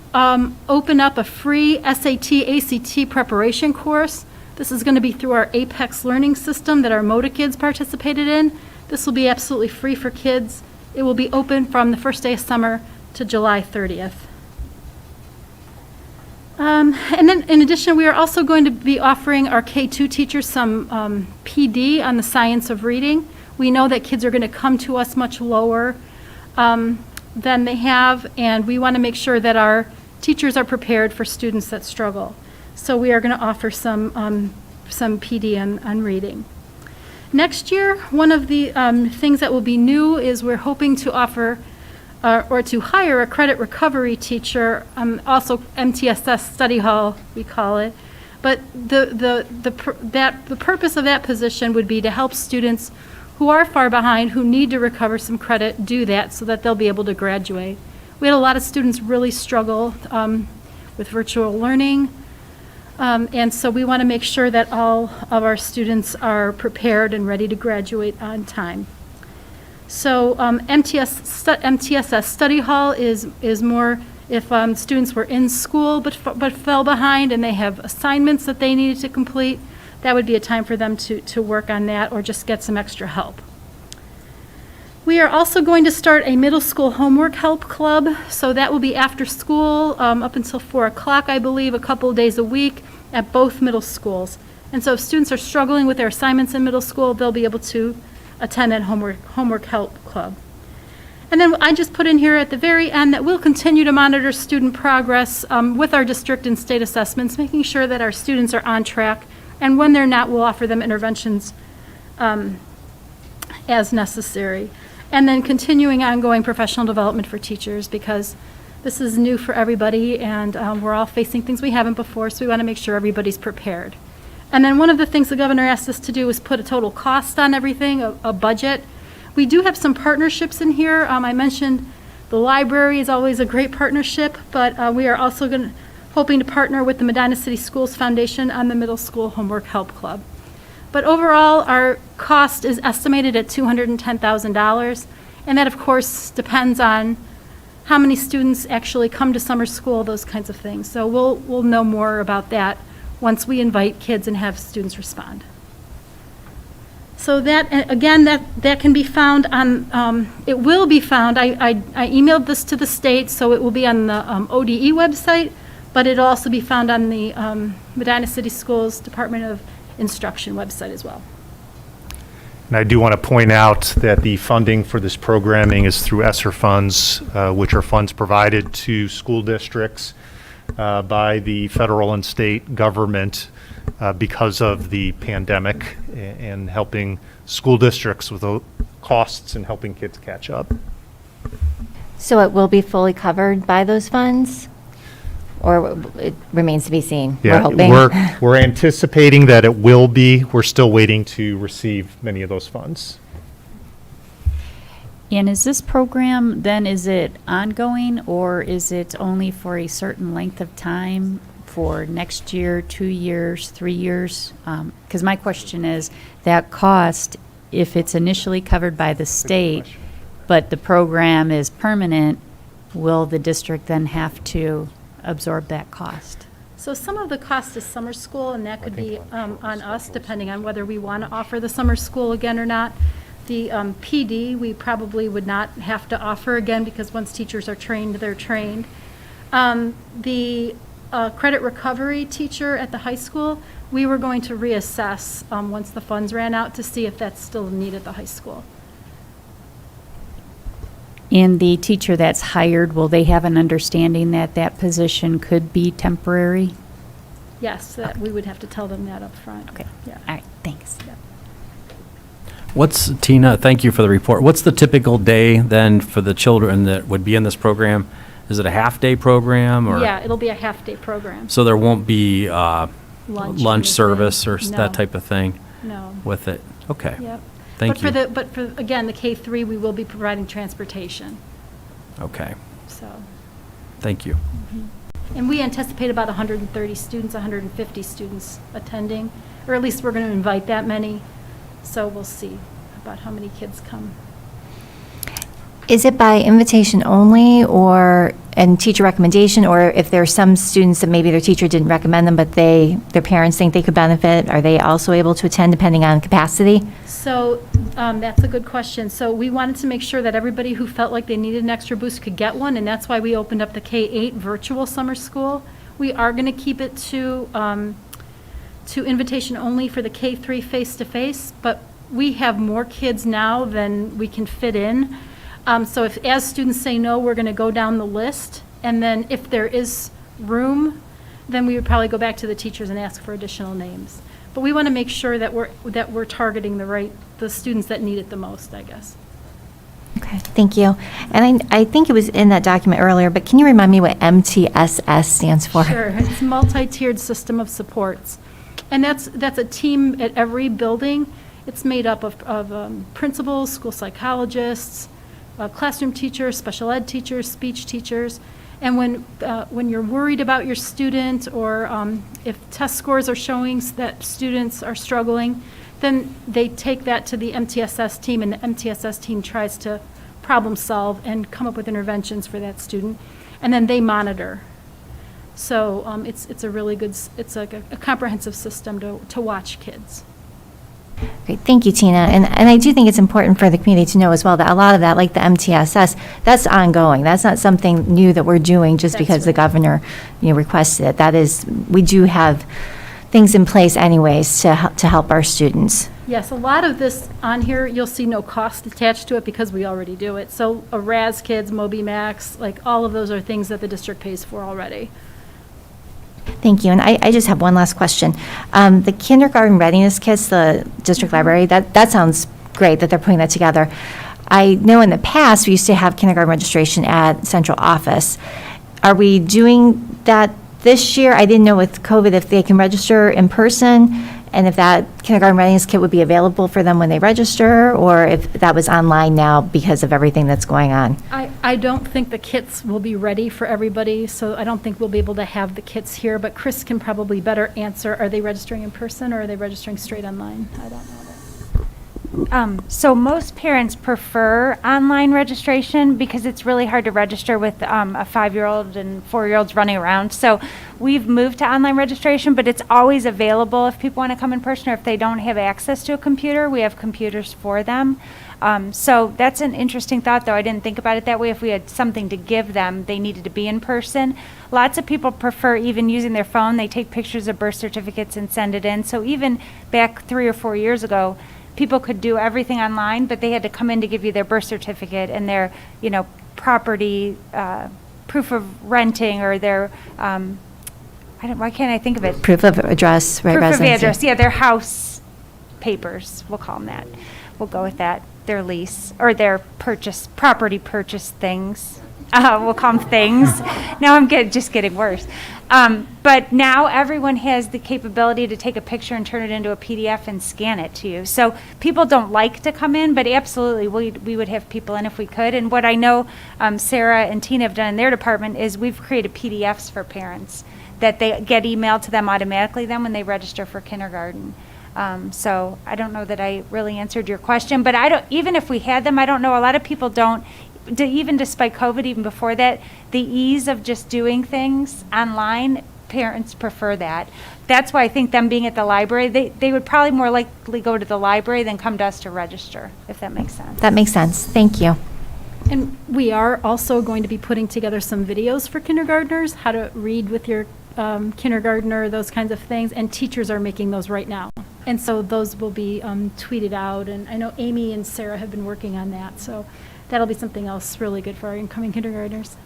K: open up a free SAT, ACT preparation course. This is going to be through our Apex learning system that our MOTA kids participated in. This will be absolutely free for kids. It will be open from the first day of summer to July 30th. And then in addition, we are also going to be offering our K2 teachers some PD on the science of reading. We know that kids are going to come to us much lower than they have, and we want to make sure that our teachers are prepared for students that struggle. So we are going to offer some PD on reading. Next year, one of the things that will be new is we're hoping to offer or to hire a credit recovery teacher, also MTSS study hall, we call it. But the purpose of that position would be to help students who are far behind, who need to recover some credit, do that so that they'll be able to graduate. We had a lot of students really struggle with virtual learning, and so we want to make sure that all of our students are prepared and ready to graduate on time. So MTSS study hall is more if students were in school but fell behind and they have assignments that they needed to complete, that would be a time for them to work on that or just get some extra help. We are also going to start a middle school homework help club. So that will be after school up until 4 o'clock, I believe, a couple of days a week at both middle schools. And so if students are struggling with their assignments in middle school, they'll be able to attend that homework help club. And then I just put in here at the very end that we'll continue to monitor student progress with our district and state assessments, making sure that our students are on track. And when they're not, we'll offer them interventions as necessary. And then continuing ongoing professional development for teachers, because this is new for everybody and we're all facing things we haven't before, so we want to make sure everybody's prepared. And then one of the things the governor asked us to do was put a total cost on everything, a budget. We do have some partnerships in here. I mentioned the library is always a great partnership, but we are also hoping to partner with the Medina City Schools Foundation on the Middle School Homework Help Club. But overall, our cost is estimated at $210,000, and that of course depends on how many students actually come to summer school, those kinds of things. So we'll know more about that once we invite kids and have students respond. So that, again, that can be found on, it will be found, I emailed this to the state, so it will be on the ODE website, but it'll also be found on the Medina City Schools Department of Instruction website as well.
L: And I do want to point out that the funding for this programming is through ESSER funds, which are funds provided to school districts by the federal and state government because of the pandemic and helping school districts with the costs and helping kids catch up.
C: So it will be fully covered by those funds? Or it remains to be seen? We're hoping.
L: We're anticipating that it will be. We're still waiting to receive many of those funds.
G: And is this program, then, is it ongoing, or is it only for a certain length of time, for next year, 2 years, 3 years? Because my question is, that cost, if it's initially covered by the state, but the program is permanent, will the district then have to absorb that cost?
K: So some of the cost is summer school, and that could be on us, depending on whether we want to offer the summer school again or not. The PD, we probably would not have to offer again, because once teachers are trained, they're trained. The credit recovery teacher at the high school, we were going to reassess once the funds ran out to see if that's still needed at the high school.
G: And the teacher that's hired, will they have an understanding that that position could be temporary?
K: Yes, that we would have to tell them that up front.
G: Okay.
K: Yeah.
G: All right, thanks.
A: What's, Tina, thank you for the report. What's the typical day then for the children that would be in this program? Is it a half-day program or?
K: Yeah, it'll be a half-day program.
A: So there won't be lunch
K: anything.
A: service or
K: No.
A: that type of thing
K: No.
A: with it? Okay.
K: Yep.
A: Thank you.
K: But for, again, the K-3, we will be providing transportation,
A: Okay,
K: so.
A: thank you.
K: And we anticipate about 130 students, 150 students attending, or at least we're going to invite that many. So we'll see about how many kids come.
C: Is it by invitation only and teacher recommendation, or if there are some students that maybe their teacher didn't recommend them, but their parents think they could benefit, are they also able to attend depending on capacity?
K: So that's a good question. So we wanted to make sure that everybody who felt like they needed an extra boost could get one, and that's why we opened up the K-8 virtual summer school. We are going to keep it to invitation only for the K-3 face-to-face, but we have more kids now than we can fit in. So as students say no, we're going to go down the list, and then if there is room, then we would probably go back to the teachers and ask for additional names. But we want to make sure that we're targeting the students that need it the most, I guess.
C: Okay, thank you. And I think it was in that document earlier, but can you remind me what MTSS stands for?
K: Sure, it's multi-tiered system of supports. And that's a team at every building. It's made up of principals, school psychologists, classroom teachers, special ed teachers, speech teachers. And when you're worried about your student, or if test scores are showing that students are struggling, then they take that to the MTSS team, and the MTSS team tries to problem solve and come up with interventions for that student. And then they monitor. So it's a really good, it's a comprehensive system to watch kids.
C: Great, thank you, Tina. And I do think it's important for the community to know as well that a lot of that, like the MTSS, that's ongoing. That's not something new that we're doing just
K: That's
C: because the
K: right.
C: governor, requested it. That is, we do have things in place anyways to help our students.
K: Yes, a lot of this on here, you'll see no cost attached to it because we already do it. So a RAS Kids, Moby Max, like all of those are things that the district pays for already.
C: Thank you. And I just have one last question. The kindergarten readiness kits, the district library, that sounds great that they're putting that together. I know in the past, we used to have kindergarten registration at central office. Are we doing that this year? I didn't know with COVID if they can register in person, and if that kindergarten readiness kit would be available for them when they register, or if that was online now because of everything that's going on.
K: I don't think the kits will be ready for everybody, so I don't think we'll be able to have the kits here, but Chris can probably better answer, are they registering in person or are they registering straight online? I don't know that.
J: So most parents prefer online registration because it's really hard to register with a 5-year-old and 4-year-olds running around. So we've moved to online registration, but it's always available if people want to come in person or if they don't have access to a computer. We have computers for them. So that's an interesting thought, though. I didn't think about it that way. If we had something to give them, they needed to be in person. Lots of people prefer even using their phone. They take pictures of birth certificates and send it in. So even back 3 or 4 years ago, people could do everything online, but they had to come in to give you their birth certificate and their, property, proof of renting or their, why can't I think of it?
C: Proof of address, right?
J: Proof of
C: residency.
J: address, yeah, their house papers, we'll call them that. We'll go with that, their lease, or their property purchase things. We'll call them things. Now I'm just getting worse. But now everyone has the capability to take a picture and turn it into a PDF and scan it to you. So people don't like to come in, but absolutely we would have people in if we could. And what I know Sarah and Tina have done in their department is we've created PDFs for parents that they get emailed to them automatically then when they register for kindergarten. So I don't know that I really answered your question, but even if we had them, I don't know, a lot of people don't, even despite COVID, even before that, the ease of just doing things online, parents prefer that. That's why I think them being at the library, they would probably more likely go to the library than come to us to register, if that makes sense.
C: That makes sense. Thank you.
K: And we are also going to be putting together some videos for kindergartners, how to read with your kindergartner, those kinds of things, and teachers are making those right now. And so those will be tweeted out, and I know Amy and Sarah have been working on that, so that'll be something else really good for our incoming kindergartners.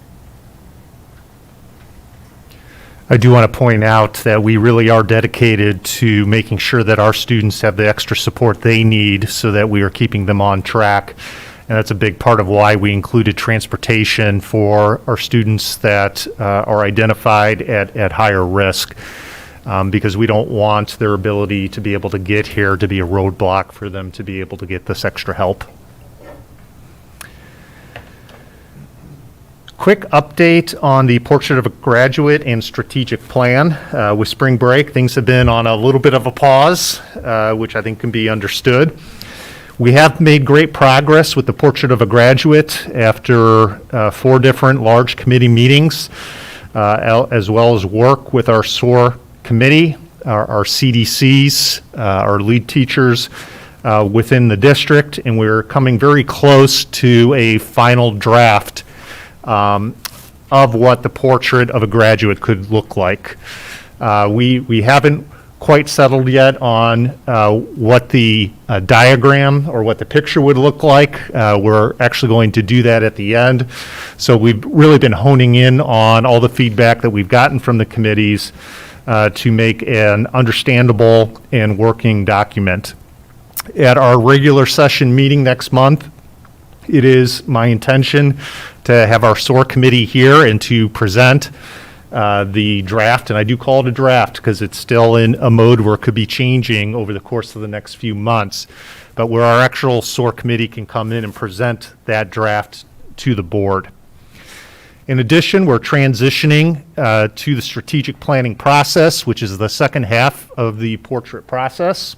L: I do want to point out that we really are dedicated to making sure that our students have the extra support they need so that we are keeping them on track. And that's a big part of why we included transportation for our students that are identified at higher risk, because we don't want their ability to be able to get here to be a roadblock for them to be able to get this extra help. Quick update on the Portrait of a Graduate and strategic plan. With spring break, things have been on a little bit of a pause, which I think can be understood. We have made great progress with the Portrait of a Graduate after 4 different large committee meetings, as well as work with our SOAR committee, our CDCs, our lead teachers within the district, and we're coming very close to a final draft of what the Portrait of a Graduate could look like. We haven't quite settled yet on what the diagram or what the picture would look like. We're actually going to do that at the end. So we've really been honing in on all the feedback that we've gotten from the committees to make an understandable and working document. At our regular session meeting next month, it is my intention to have our SOAR committee here and to present the draft, and I do call it a draft because it's still in a mode where it could be changing over the course of the next few months, but where our actual SOAR committee can come in and present that draft to the board. In addition, we're transitioning to the strategic planning process, which is the second half of the portrait process.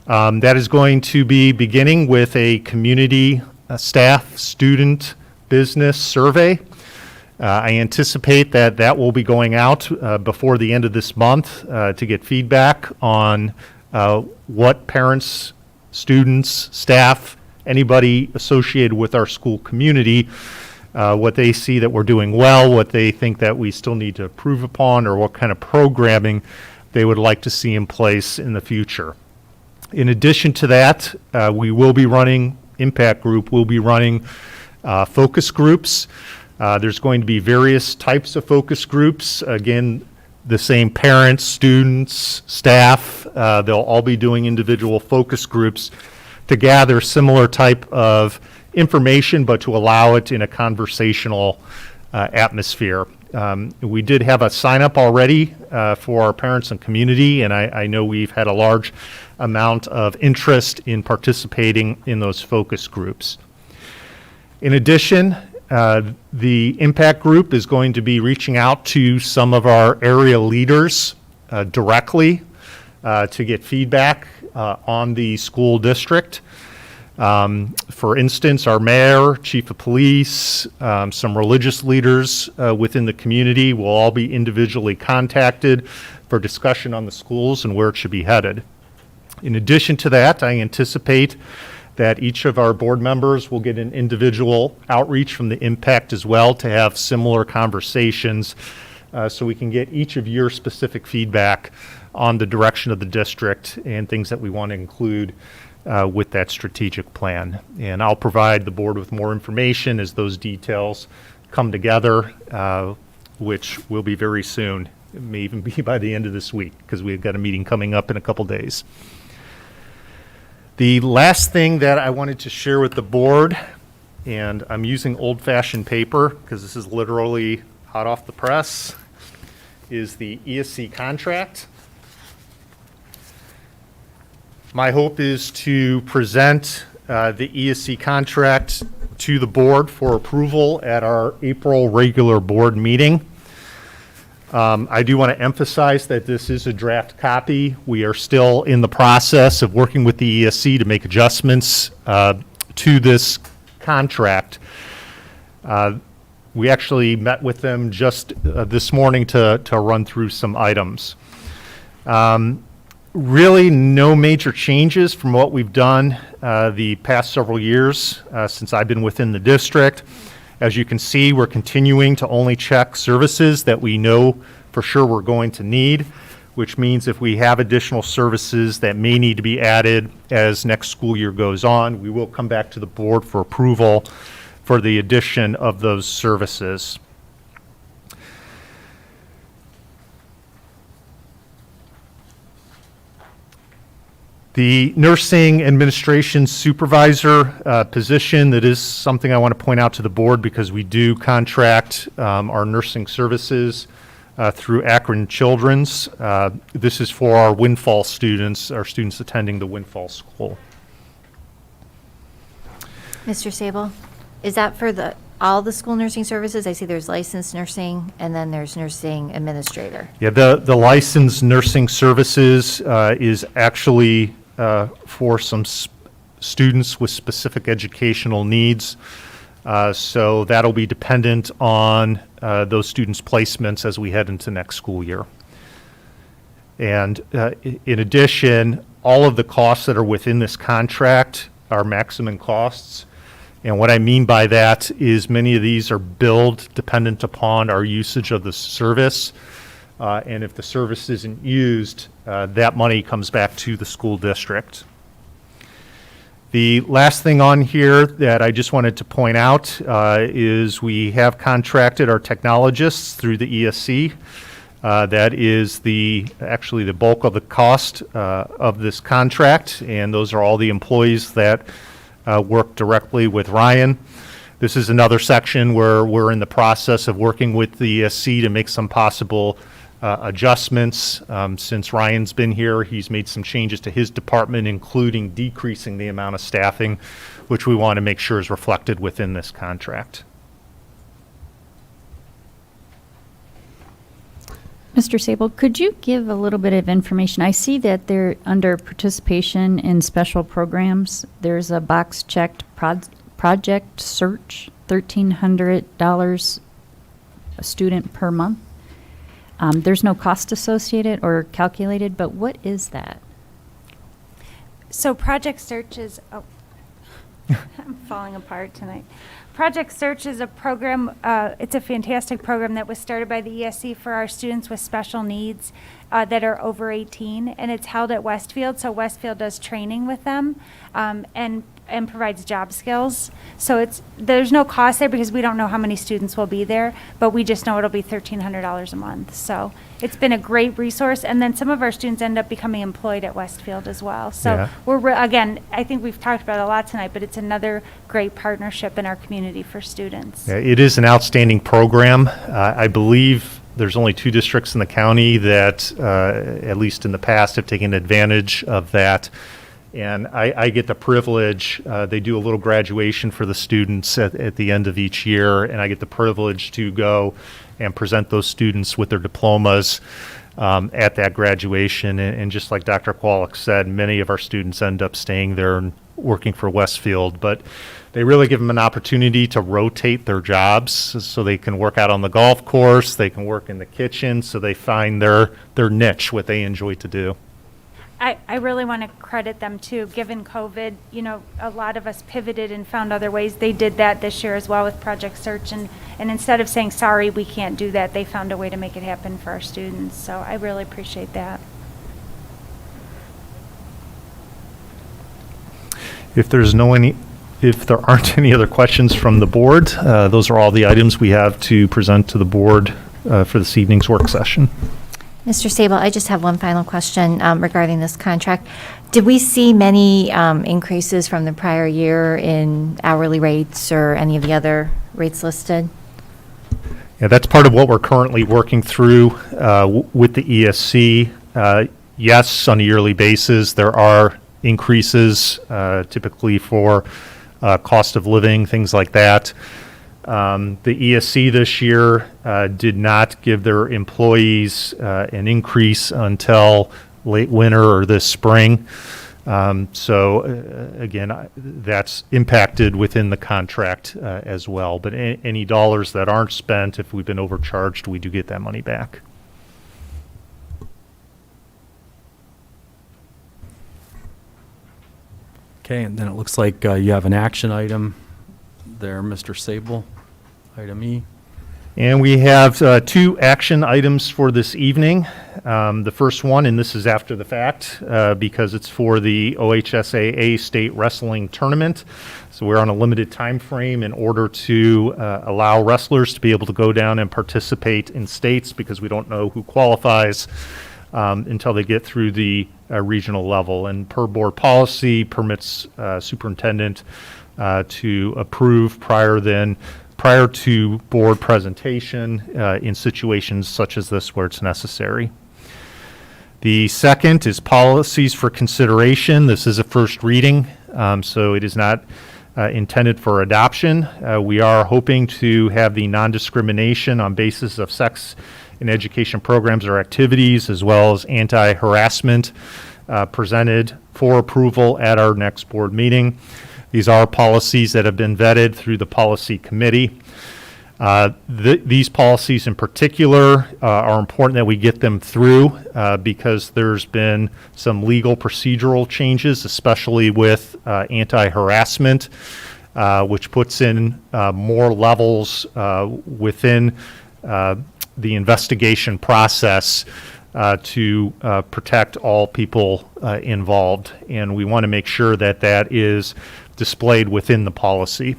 L: That is going to be beginning with a community, staff, student, business survey. I anticipate that will be going out before the end of this month to get feedback on what parents, students, staff, anybody associated with our school community, what they see that we're doing well, what they think that we still need to improve upon, or what kind of programming they would like to see in place in the future. In addition to that, we will be running, Impact Group will be running focus groups. There's going to be various types of focus groups. Again, the same parents, students, staff, they'll all be doing individual focus groups to gather similar type of information, but to allow it in a conversational atmosphere. We did have a sign up already for our parents and community, and I know we've had a large amount of interest in participating in those focus groups. In addition, the Impact Group is going to be reaching out to some of our area leaders directly to get feedback on the school district. For instance, our mayor, chief of police, some religious leaders within the community will all be individually contacted for discussion on the schools and where it should be headed. In addition to that, I anticipate that each of our board members will get an individual outreach from the impact as well to have similar conversations so we can get each of your specific feedback on the direction of the district and things that we want to include with that strategic plan. And I'll provide the board with more information as those details come together, which will be very soon. It may even be by the end of this week because we've got a meeting coming up in a couple days. The last thing that I wanted to share with the board, and I'm using old-fashioned paper because this is literally hot off the press, is the Esc contract. My hope is to present the Esc contract to the board for approval at our April regular board meeting. I do want to emphasize that this is a draft copy. We are still in the process of working with the Esc to make adjustments to this contract. We actually met with them just this morning to run through some items. Really no major changes from what we've done the past several years since I've been within the district. As you can see, we're continuing to only check services that we know for sure we're going to need, which means if we have additional services that may need to be added as next school year goes on, we will come back to the board for approval for the addition of those services. The nursing administration supervisor position, that is something I want to point out to the board because we do contract our nursing services through Akron Children's. This is for our Windfall students, our students attending the Windfall School.
C: Mr. Sable, is that for all the school nursing services? I see there's licensed nursing and then there's nursing administrator.
L: Yeah, the licensed nursing services is actually for some students with specific educational needs. So that'll be dependent on those students' placements as we head into next school year. And in addition, all of the costs that are within this contract are maximum costs. And what I mean by that is many of these are billed dependent upon our usage of the service. And if the service isn't used, that money comes back to the school district. The last thing on here that I just wanted to point out is we have contracted our technologists through the Esc. That is actually the bulk of the cost of this contract, and those are all the employees that work directly with Ryan. This is another section where we're in the process of working with the Esc to make some possible adjustments. Since Ryan's been here, he's made some changes to his department, including decreasing the amount of staffing, which we want to make sure is reflected within this contract.
G: Mr. Sable, could you give a little bit of information? I see that they're under participation in special programs. There's a box checked project search, $1,300 a student per month. There's no cost associated or calculated, but what is that?
J: So Project Search is, I'm falling apart tonight. Project Search is a program, it's a fantastic program that was started by the Esc for our students with special needs that are over 18, and it's held at Westfield. So Westfield does training with them and provides job skills. So there's no cost there because we don't know how many students will be there, but we just know it'll be $1,300 a month. So it's been a great resource, and then some of our students end up becoming employed at Westfield as well. So
L: Yeah.
J: again, I think we've talked about it a lot tonight, but it's another great partnership in our community for students.
L: Yeah, it is an outstanding program. I believe there's only 2 districts in the county that, at least in the past, have taken advantage of that. And I get the privilege, they do a little graduation for the students at the end of each year, and I get the privilege to go and present those students with their diplomas at that graduation. And just like Dr. Kwolek said, many of our students end up staying there working for Westfield, but they really give them an opportunity to rotate their jobs so they can work out on the golf course, they can work in the kitchen, so they find their niche, what they enjoy to do.
J: I really want to credit them too, given COVID, a lot of us pivoted and found other ways. They did that this year as well with Project Search, and instead of saying, sorry, we can't do that, they found a way to make it happen for our students. So I really appreciate that.
L: If there aren't any other questions from the board, those are all the items we have to present to the board for this evening's work session.
C: Mr. Sable, I just have one final question regarding this contract. Did we see many increases from the prior year in hourly rates or any of the other rates listed?
L: Yeah, that's part of what we're currently working through with the ESC. Yes, on a yearly basis, there are increases, typically for cost of living, things like that. The ESC this year did not give their employees an increase until late winter or this spring. Again, that's impacted within the contract as well. But any dollars that aren't spent, if we've been overcharged, we do get that money back.
A: Okay, and then it looks like you have an action item there, Mr. Sable, item E.
L: And we have two action items for this evening. The first one, and this is after the fact, because it's for the OHSAA State Wrestling Tournament. So we're on a limited time frame in order to allow wrestlers to be able to go down and participate in states, because we don't know who qualifies until they get through the regional level. And per board policy permits superintendent to approve prior to board presentation in situations such as this where it's necessary. The second is policies for consideration. This is a first reading, so it is not intended for adoption. We are hoping to have the non-discrimination on basis of sex in education programs or activities, as well as anti-harassment presented for approval at our next board meeting. These are policies that have been vetted through the policy committee. These policies in particular are important that we get them through because there's been some legal procedural changes, especially with anti-harassment, which puts in more levels within the investigation process to protect all people involved. And we want to make sure that that is displayed within the policy.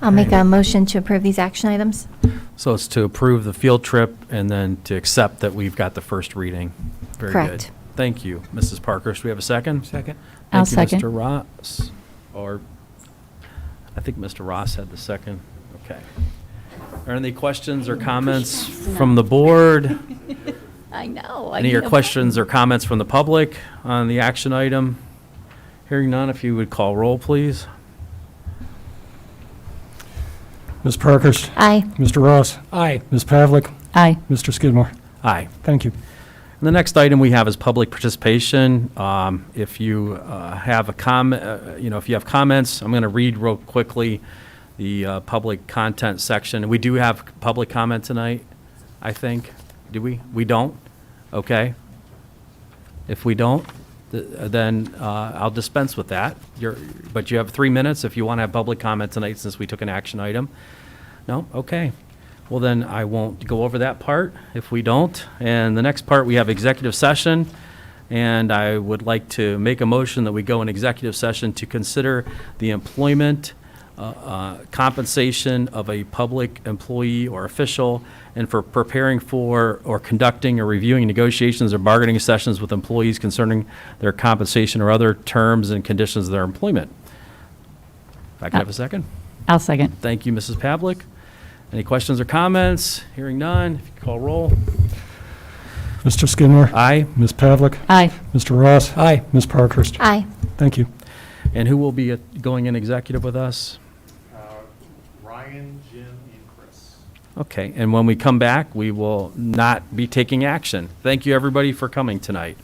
C: I'll make a motion to approve these action items.
A: So it's to approve the field trip and then to accept that we've got the first reading. Very
C: Correct.
A: good. Thank you, Mrs. Parker. Do we have a second?
B: Second.
G: I'll
A: Thank you,
G: second.
A: Mr. Ross. Or, I think Mr. Ross had the second. Okay. Are any questions or comments from the board?
G: I know.
A: Any other questions or comments from the public on the action item? Hearing none, if you would call roll, please.
B: Ms. Parkhurst.
C: Aye.
B: Mr. Ross.
E: Aye.
B: Ms. Pavlik.
G: Aye.
B: Mr. Skidmore.
A: Aye.
B: Thank you.
A: And the next item we have is public participation. If you have a comment, if you have comments, I'm going to read real quickly the public content section. We do have public comment tonight, I think. Do we? We don't? Okay. If we don't, then I'll dispense with that. But you have 3 minutes if you want to have public comment tonight, since we took an action item. No? Okay. Well, then I won't go over that part if we don't. And the next part, we have executive session. And I would like to make a motion that we go in executive session to consider the employment, compensation of a public employee or official, and for preparing for or conducting or reviewing negotiations or bargaining sessions with employees concerning their compensation or other terms and conditions of their employment. If I can have a second.
G: I'll second.
A: Thank you, Mrs. Pavlik. Any questions or comments? Hearing none, if you could call roll.
B: Mr. Skidmore.
A: Aye.
B: Ms. Pavlik.
G: Aye.
B: Mr. Ross. Aye. Ms. Parkhurst.
C: Aye.
B: Thank you.
A: And who will be going in executive with us?
E: Ryan, Jim, and Chris.
A: Okay, and when we come back, we will not be taking action. Thank you, everybody, for coming tonight.